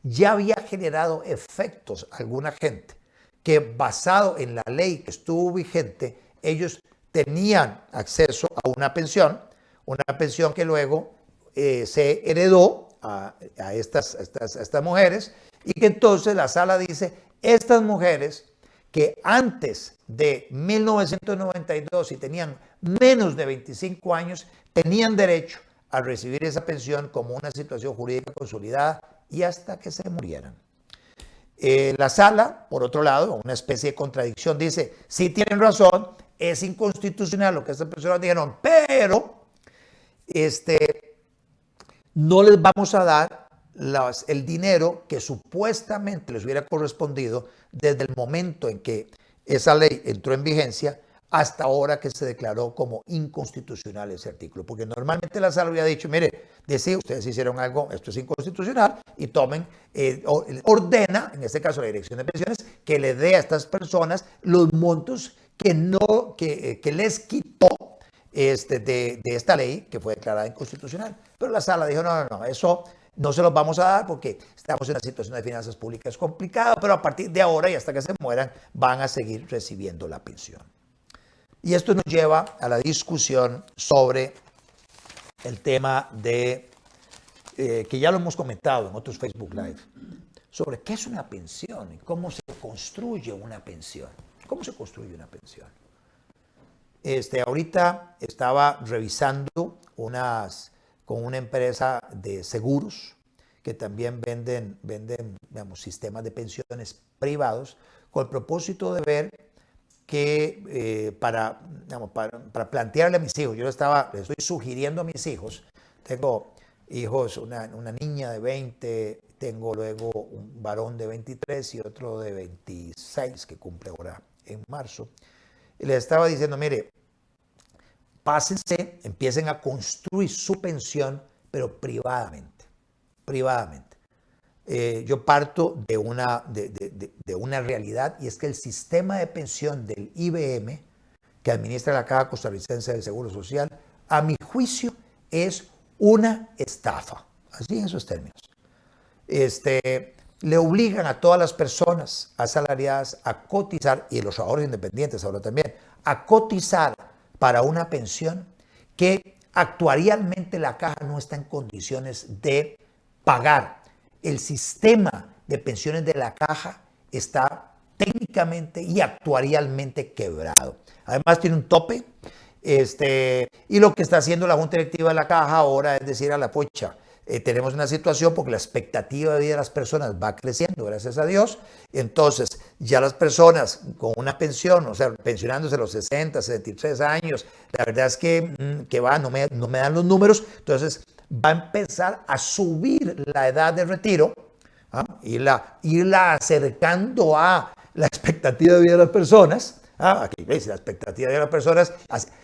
ya había generado efectos a alguna gente que, basado en la ley que estuvo vigente, ellos tenían acceso a una pensión que luego se heredó a estas mujeres, y que entonces la sala dice, estas mujeres que antes de 1992, si tenían menos de 25 años, tenían derecho a recibir esa pensión como una situación jurídica consolidada y hasta que se murieran. La sala, por otro lado, una especie de contradicción, dice, sí tienen razón, es inconstitucional lo que estas personas dijeron, pero no les vamos a dar el dinero que supuestamente les hubiera correspondido desde el momento en que esa ley entró en vigencia hasta ahora que se declaró como inconstitucional ese artículo. Porque normalmente la sala había dicho, mire, ustedes hicieron algo, esto es inconstitucional, y tomen, ordena, en este caso la Dirección de Pensiones, que le dé a estas personas los montos que les quitó de esta ley que fue declarada inconstitucional. Pero la sala dijo, no, eso no se los vamos a dar porque estamos en una situación de finanzas públicas complicada, pero a partir de ahora y hasta que se mueran van a seguir recibiendo la pensión. Y esto nos lleva a la discusión sobre el tema de, que ya lo hemos comentado en otros Facebook Live, sobre qué es una pensión y cómo se construye una pensión. ¿Cómo se construye una pensión? Ahorita estaba revisando con una empresa de seguros que también venden digamos, sistemas de pensiones privados, con el propósito de ver que para plantearle a mis hijos, les estoy sugiriendo a mis hijos, tengo hijos, una niña de 20, tengo luego un varón de 23 y otro de 26 que cumple ahora en marzo, y les estaba diciendo, mire, pásense, empiecen a construir su pensión, pero privadamente. Yo parto de una realidad, y es que el sistema de pensión del IBM, que administra la Caja Costarricense del Seguro Social, a mi juicio es una estafa, así en esos términos. Le obligan a todas las personas asalariadas a cotizar, y los ahorros independientes ahora también, a cotizar para una pensión que actuarialmente la Caja no está en condiciones de pagar. El sistema de pensiones de la Caja está técnicamente y actuarialmente quebrado. Además tiene un tope, y lo que está haciendo la Junta Directiva de la Caja ahora es decir a la pocha, tenemos una situación porque la expectativa de vida de las personas va creciendo, gracias a Dios. Entonces, ya las personas con una pensión, o sea, pensionándose a los 60, 63 años, la verdad es que no me dan los números. Entonces, va a empezar a subir la edad de retiro, irla acercando a la expectativa de vida de las personas. Aquí veis la expectativa de las personas.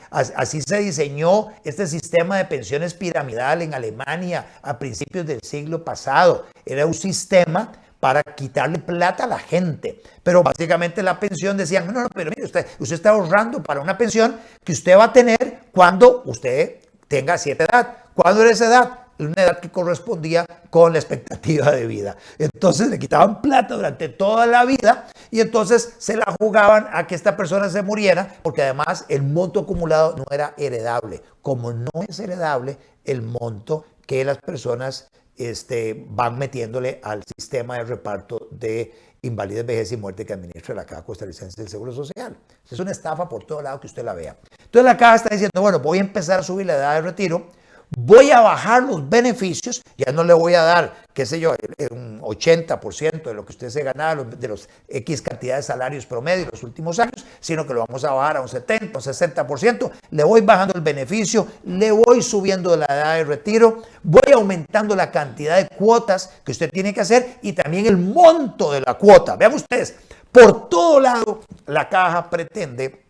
Así se diseñó este sistema de pensiones piramidal en Alemania a principios del siglo pasado. Era un sistema para quitarle plata a la gente. Pero básicamente la pensión decían, no, pero mire, usted está ahorrando para una pensión que usted va a tener cuando usted tenga cierta edad. ¿Cuándo era esa edad? Una edad que correspondía con la expectativa de vida. Entonces le quitaban plata durante toda la vida y entonces se la jugaban a que esta persona se muriera, porque además el monto acumulado no era heredable. Como no es heredable el monto que las personas van metiéndole al sistema de reparto de invalidez, vejez y muerte que administra la Caja Costarricense del Seguro Social. Es una estafa por todo lado que usted la vea. Entonces la Caja está diciendo, bueno, voy a empezar a subir la edad de retiro, voy a bajar los beneficios, ya no le voy a dar, qué sé yo, 80% de lo que usted se ganaba, de los X cantidad de salarios promedio en los últimos años, sino que lo vamos a bajar a un 70, un 60%. Le voy bajando el beneficio, le voy subiendo la edad de retiro, voy aumentando la cantidad de cuotas que usted tiene que hacer y también el monto de la cuota. Vean ustedes, por todo lado la caja pretende,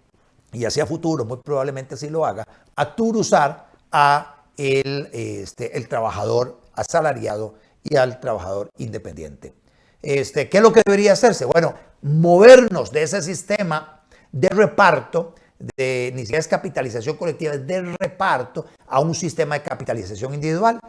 y hacia futuro muy probablemente así lo haga, aturuzar a el trabajador asalariado y al trabajador independiente. ¿Qué es lo que debería hacerse? Bueno, movernos de ese sistema de reparto, ni siquiera es capitalización colectiva, es de reparto, a un sistema de capitalización individual,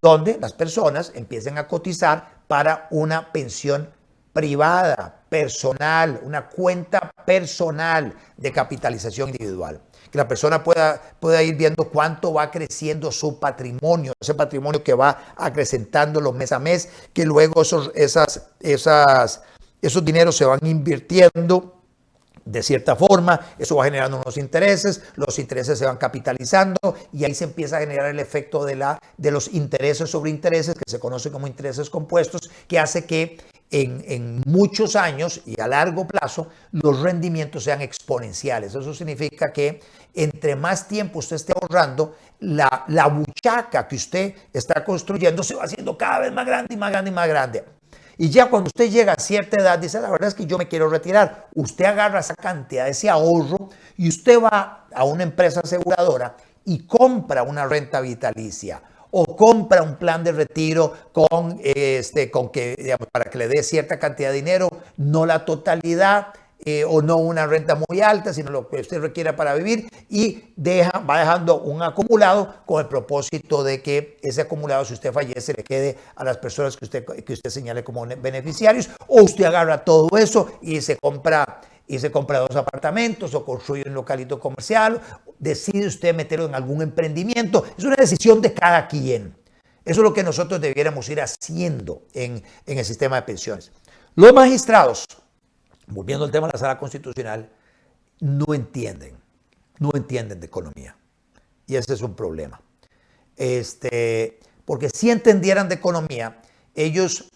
donde las personas empiecen a cotizar para una pensión privada, personal, una cuenta personal de capitalización individual. Que la persona pueda ir viendo cuánto va creciendo su patrimonio, ese patrimonio que va acrecentándolo mes a mes, que luego esos dineros se van invirtiendo de cierta forma, eso va generando unos intereses, los intereses se van capitalizando y ahí se empieza a generar el efecto de los intereses sobre intereses, que se conoce como intereses compuestos, que hace que en muchos años y a largo plazo los rendimientos sean exponenciales. Eso significa que entre más tiempo usted esté ahorrando, la buchaca que usted está construyendo se va haciendo cada vez más grande y más grande y más grande. Y ya cuando usted llega a cierta edad, dice, la verdad es que yo me quiero retirar. Usted agarra esa cantidad, ese ahorro, y usted va a una empresa aseguradora y compra una renta vitalicia o compra un plan de retiro con que, digamos, para que le dé cierta cantidad de dinero, no la totalidad, o no una renta muy alta, sino lo que usted requiera para vivir, y va dejando un acumulado con el propósito de que ese acumulado, si usted fallece, le quede a las personas que usted señale como beneficiarios, o usted agarra todo eso y se compra 2 apartamentos o construye un localito comercial, decide usted meterlo en algún emprendimiento. Es una decisión de cada quien. Eso es lo que nosotros debiéramos ir haciendo en el sistema de pensiones. Los magistrados, volviendo al tema de la Sala Constitucional, no entienden de economía. Y ese es un problema. Porque si entendieran de economía, ellos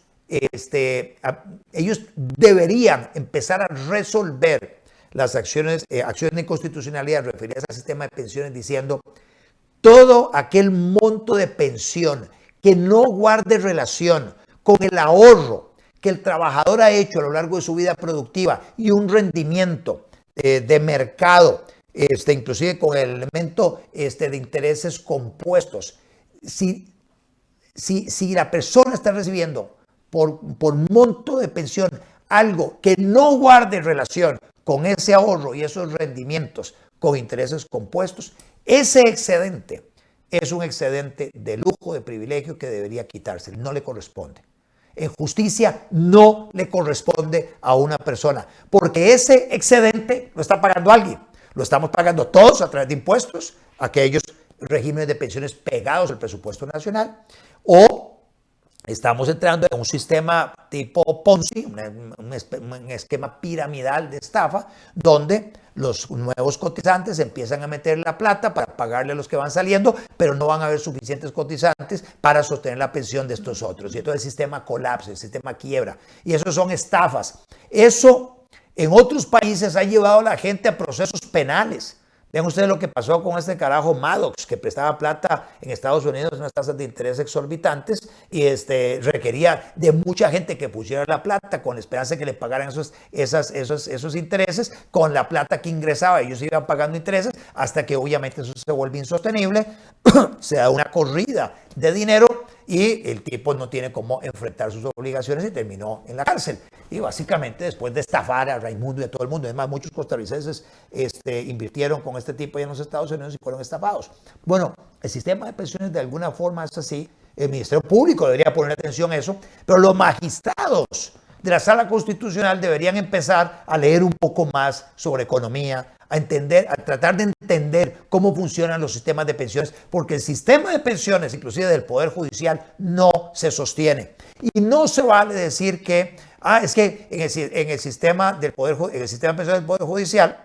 deberían empezar a resolver las acciones de inconstitucionalidad referidas al sistema de pensiones diciendo todo aquel monto de pensión que no guarde relación con el ahorro que el trabajador ha hecho a lo largo de su vida productiva y un rendimiento de mercado, inclusive con el elemento de intereses compuestos. Si la persona está recibiendo por monto de pensión algo que no guarde relación con ese ahorro y esos rendimientos con intereses compuestos, ese excedente es un excedente de lujo, de privilegio que debería quitarse, no le corresponde. En justicia no le corresponde a una persona, porque ese excedente lo está pagando alguien. Lo estamos pagando todos a través de impuestos, aquellos regímenes de pensiones pegados al presupuesto nacional, o estamos entrando en un sistema tipo Ponzi, un esquema piramidal de estafa, donde los nuevos cotizantes empiezan a meter la plata para pagarle a los que van saliendo, pero no van a haber suficientes cotizantes para sostener la pensión de estos otros. Y entonces el sistema colapsa, el sistema quiebra. Y eso son estafas. Eso en otros países ha llevado a la gente a procesos penales. Vean ustedes lo que pasó con este carajo Maddox, que prestaba plata en Estados Unidos unas tasas de interés exorbitantes y requería de mucha gente que pusiera la plata con la esperanza de que le pagaran esos intereses con la plata que ingresaba. Ellos iban pagando intereses hasta que obviamente eso se vuelve insostenible, se da una corrida de dinero y el tipo no tiene cómo enfrentar sus obligaciones y terminó en la cárcel. Y básicamente después de estafar a Raimundo y a todo el mundo, además muchos costarricenses invirtieron con este tipo allá en los Estados Unidos y fueron estafados. Bueno, el sistema de pensiones de alguna forma es así. El Ministerio Público debería poner atención a eso, pero los magistrados de la Sala Constitucional deberían empezar a leer un poco más sobre economía, a tratar de entender cómo funcionan los sistemas de pensiones, porque el sistema de pensiones, inclusive del Poder Judicial, no se sostiene. Y no se vale decir que, es que en el sistema de pensiones del Poder Judicial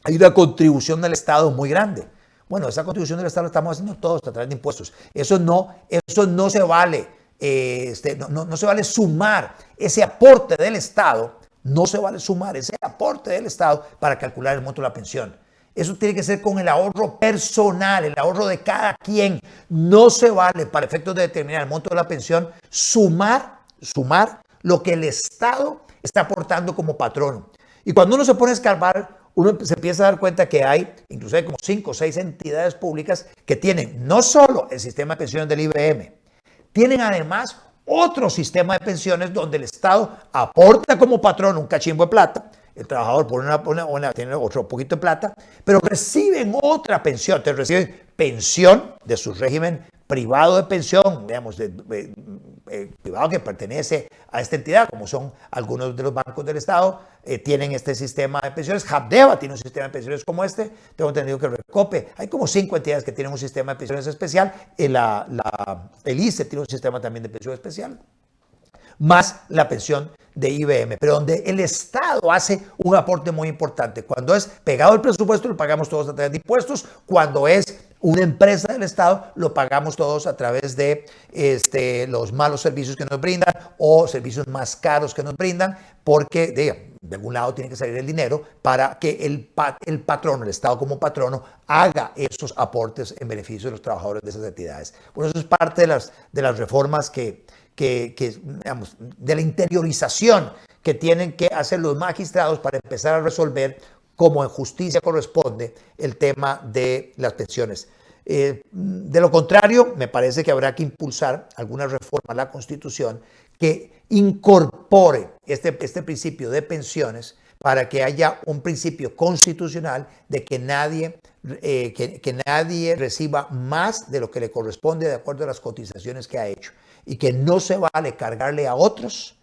hay una contribución del Estado muy grande. Bueno, esa contribución del Estado la estamos haciendo todos a través de impuestos. Eso no se vale. no se vale sumar ese aporte del Estado, no se vale sumar ese aporte del Estado para calcular el monto de la pensión. Eso tiene que ser con el ahorro personal, el ahorro de cada quien. No se vale para efectos de determinar el monto de la pensión sumar lo que el Estado está aportando como patrono. Y cuando uno se pone a escarbar, uno se empieza a dar cuenta que hay, incluso hay como 5 o 6 entidades públicas que tienen no solo el sistema de pensiones del IBM, tienen además otro sistema de pensiones donde el Estado aporta como patrón un cachimbo de plata, el trabajador tiene otro poquito de plata, pero reciben otra pensión. Entonces reciben pensión de su régimen privado de pensión, digamos, privado que pertenece a esta entidad, como son algunos de los bancos del Estado, tienen este sistema de pensiones. Habdeba tiene un sistema de pensiones como este. Tengo entendido que el Recope, hay como 5 entidades que tienen un sistema de pensiones especial. El ICE tiene un sistema también de pensión especial, más la pensión de IBM, pero donde el Estado hace un aporte muy importante. Cuando es pegado el presupuesto, lo pagamos todos a través de impuestos. Cuando es una empresa del Estado, lo pagamos todos a través de los malos servicios que nos brindan o servicios más caros que nos brindan, porque de algún lado tiene que salir el dinero para que el patrono, el Estado como patrono, haga esos aportes en beneficio de los trabajadores de esas entidades. Por eso es parte de las reformas digamos, de la interiorización que tienen que hacer los magistrados para empezar a resolver, como en justicia corresponde, el tema de las pensiones. De lo contrario, me parece que habrá que impulsar alguna reforma a la Constitución que incorpore este principio de pensiones para que haya un principio constitucional de que nadie reciba más de lo que le corresponde de acuerdo a las cotizaciones que ha hecho, y que no se vale cargarle a otros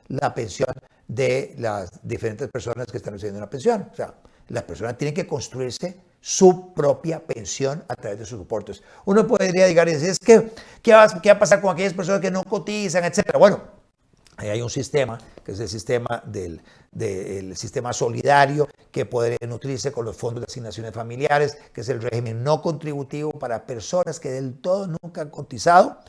la pensión de las diferentes personas que están recibiendo una pensión. O sea, la persona tiene que construirse su propia pensión a través de sus aportes. Uno podría llegar y decir, ¿qué va a pasar con aquellas personas que no cotizan, etcétera? Bueno, ahí hay un sistema, que es el sistema del sistema solidario, que puede nutrirse con los fondos de asignaciones familiares, que es el régimen no contributivo para personas que del todo nunca han cotizado,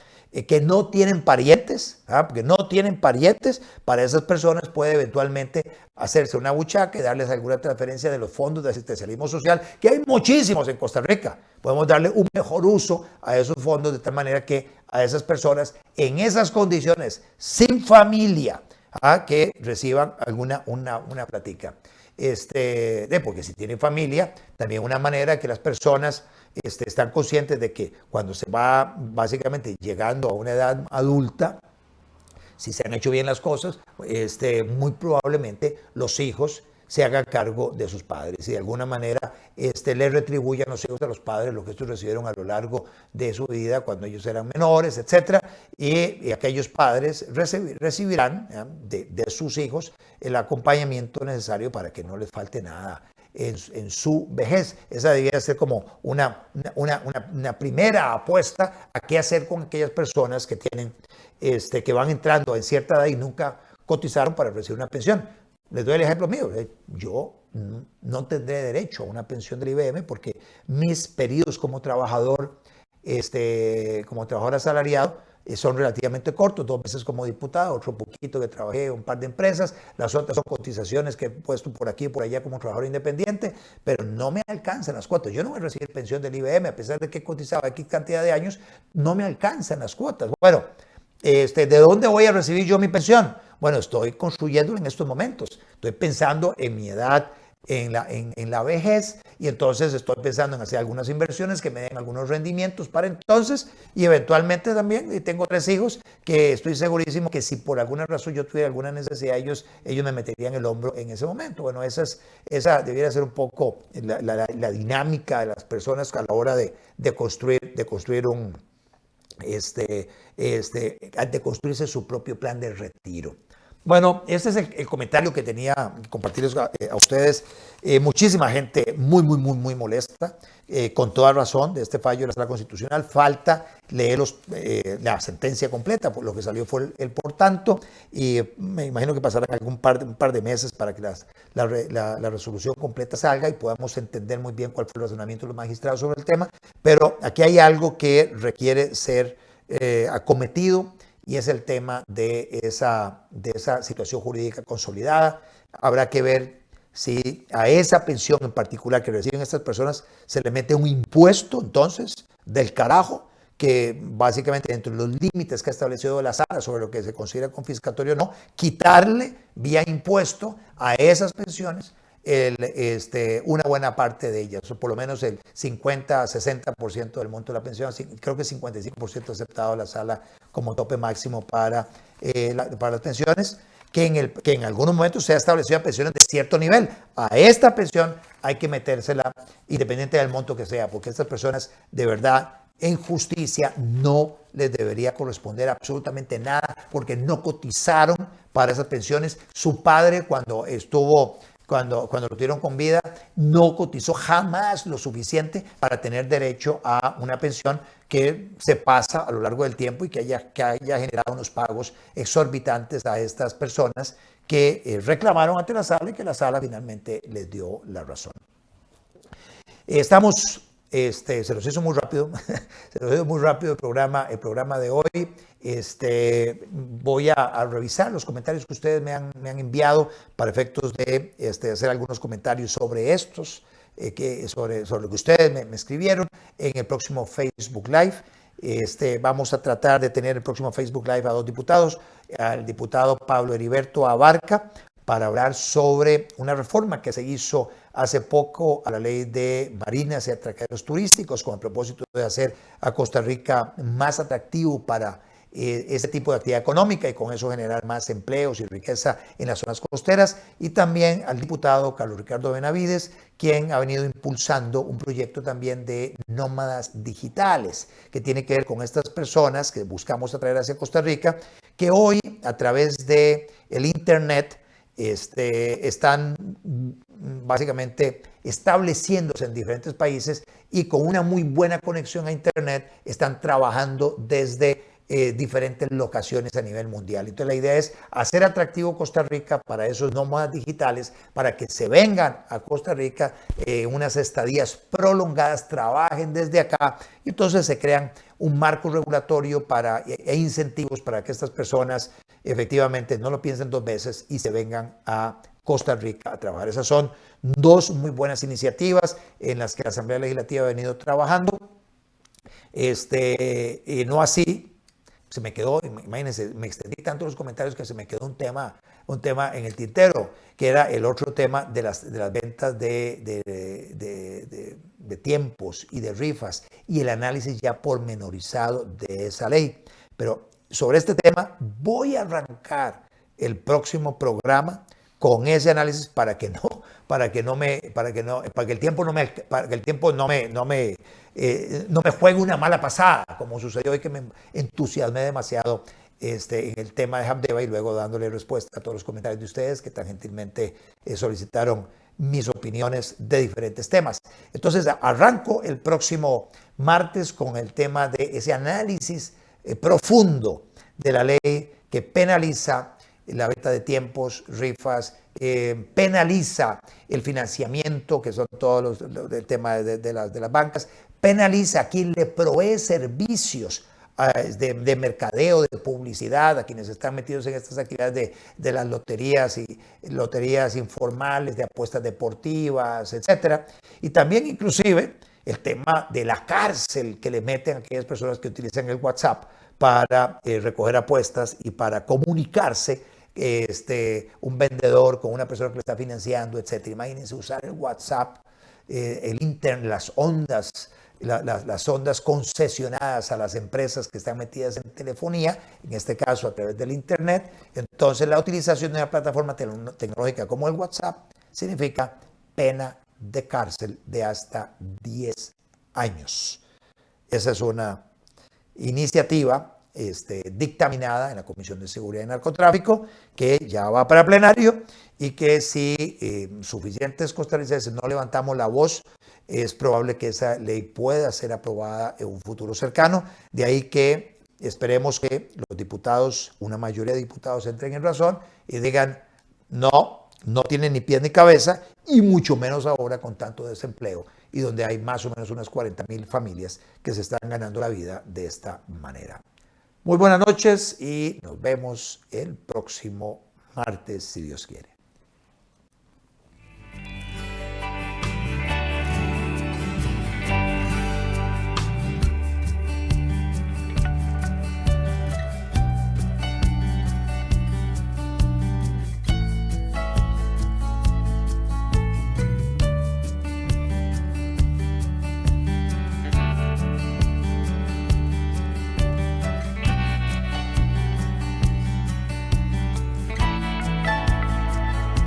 que no tienen parientes, porque no tienen parientes. Para esas personas puede eventualmente hacerse una buchaca y darles alguna transferencia de los fondos de asistencialismo social, que hay muchísimos en Costa Rica. Podemos darle un mejor uso a esos fondos de tal manera que a esas personas en esas condiciones, sin familia, que reciban una platica. Porque si tienen familia, también una manera que las personas están conscientes de que cuando se va básicamente llegando a una edad adulta, si se han hecho bien las cosas, muy probablemente los hijos se hagan cargo de sus padres y de alguna manera le retribuyan los hijos a los padres lo que estos recibieron a lo largo de su vida cuando ellos eran menores, etc. Y aquellos padres recibirán de sus hijos el acompañamiento necesario para que no les falte nada en su vejez. Esa debería ser como una primera apuesta a qué hacer con aquellas personas que tienen, que van entrando en cierta edad y nunca cotizaron para recibir una pensión. Les doy el ejemplo mío. Yo no tendré derecho a una pensión del IBM porque mis periodos como trabajador asalariado son relativamente cortos, 2 meses como diputado, otro poquito que trabajé en un par de empresas, las otras son cotizaciones que he puesto por aquí y por allá como trabajador independiente, pero no me alcanzan las cuotas. Yo no voy a recibir pensión del IBM, a pesar de que he cotizado aquí cantidad de años, no me alcanzan las cuotas. Bueno, ¿de dónde voy a recibir yo mi pensión? Bueno, estoy construyéndolo en estos momentos. Estoy pensando en mi edad, en la vejez, y entonces estoy pensando en hacer algunas inversiones que me den algunos rendimientos para entonces, y eventualmente también tengo 3 hijos que estoy segurísimo que si por alguna razón yo tuviera alguna necesidad, ellos me meterían el hombro en ese momento. Bueno, esa debería ser un poco la dinámica de las personas a la hora de construir de construirse su propio plan de retiro. Bueno, este es el comentario que tenía que compartirles a ustedes. Muchísima gente muy molesta, con toda razón, de este fallo de la Sala Constitucional. Falta leer la sentencia completa, por lo que salió fue el por tanto, y me imagino que pasará un par de meses para que la resolución completa salga y podamos entender muy bien cuál fue el razonamiento de los magistrados sobre el tema. Pero aquí hay algo que requiere ser acometido, y es el tema de esa situación jurídica consolidada. Habrá que ver si a esa pensión en particular que reciben estas personas se le mete un impuesto, entonces, del carajo, que básicamente dentro de los límites que ha establecido la sala sobre lo que se considera confiscatorio o no, quitarle vía impuesto a esas pensiones una buena parte de ellas, o por lo menos el 50-60% del monto de la pensión. Creo que 55% aceptado la sala como tope máximo para las pensiones, que en algunos momentos se ha establecido pensiones de cierto nivel. A esta pensión hay que metérsela independiente del monto que sea, porque estas personas de verdad en justicia no les debería corresponder absolutamente nada, porque no cotizaron para esas pensiones. Su padre cuando lo tuvieron con vida, no cotizó jamás lo suficiente para tener derecho a una pensión que se pasa a lo largo del tiempo y que haya generado unos pagos exorbitantes a estas personas que reclamaron ante la sala y que la sala finalmente les dio la razón. Se los hizo muy rápido, el programa de hoy. Voy a revisar los comentarios que ustedes me han enviado para efectos de hacer algunos comentarios sobre estos, sobre lo que ustedes me escribieron en el próximo Facebook Live. Vamos a tratar de tener el próximo Facebook Live a dos diputados, al diputado Pablo Heriberto Abarca, para hablar sobre una reforma que se hizo hace poco a la ley de marinas y atracaderos turísticos con el propósito de hacer a Costa Rica más atractivo para ese tipo de actividad económica y con eso generar más empleos y riqueza en las zonas costeras. Y también al diputado Carlos Ricardo Benavides, quien ha venido impulsando un proyecto también de nómadas digitales que tiene que ver con estas personas que buscamos atraer hacia Costa Rica, que hoy a través de el Internet están básicamente estableciéndose en diferentes países y con una muy buena conexión a Internet están trabajando desde diferentes locaciones a nivel mundial. Entonces la idea es hacer atractivo Costa Rica para esos nómadas digitales, para que se vengan a Costa Rica unas estadías prolongadas, trabajen desde acá y entonces se crean un marco regulatorio e incentivos para que estas personas efectivamente no lo piensen dos veces y se vengan a Costa Rica a trabajar. Esas son dos muy buenas iniciativas en las que la Asamblea Legislativa ha venido trabajando. No así, se me quedó, imagínense, me extendí tanto los comentarios que se me quedó un tema en el tintero, que era el otro tema de las ventas de tiempos y de rifas y el análisis ya pormenorizado de esa ley. Pero sobre este tema voy a arrancar el próximo programa con ese análisis para que el tiempo no me juegue una mala pasada, como sucedió hoy que me entusiasmé demasiado en el tema de Habdeba y luego dándole respuesta a todos los comentarios de ustedes que tan gentilmente solicitaron mis opiniones de diferentes temas. Entonces arranco el próximo martes con el tema de ese análisis profundo de la ley que penaliza la venta de tiempos, rifas, penaliza el financiamiento, que son todos del tema de las bancas, penaliza a quien le provee servicios de mercadeo, de publicidad, a quienes están metidos en estas actividades de las loterías y loterías informales, de apuestas deportivas, etcétera. Y también inclusive el tema de la cárcel que le meten a aquellas personas que utilizan el WhatsApp para recoger apuestas y para comunicarse un vendedor con una persona que le está financiando, etcétera. Imagínense usar el WhatsApp, el Internet, las ondas concesionadas a las empresas que están metidas en telefonía, en este caso a través del Internet. Entonces la utilización de una plataforma tecnológica como el WhatsApp significa pena de cárcel de hasta 10 años. Esa es una iniciativa dictaminada en la Comisión de Seguridad y Narcotráfico que ya va para plenario y que si suficientes costarricenses no levantamos la voz, es probable que esa ley pueda ser aprobada en un futuro cercano. De ahí que esperemos que los diputados, una mayoría de diputados entren en razón y digan no tienen ni pies ni cabeza, y mucho menos ahora con tanto desempleo y donde hay más o menos unas 40,000 familias que se están ganando la vida de esta manera. Muy buenas noches y nos vemos el próximo martes, si Dios quiere.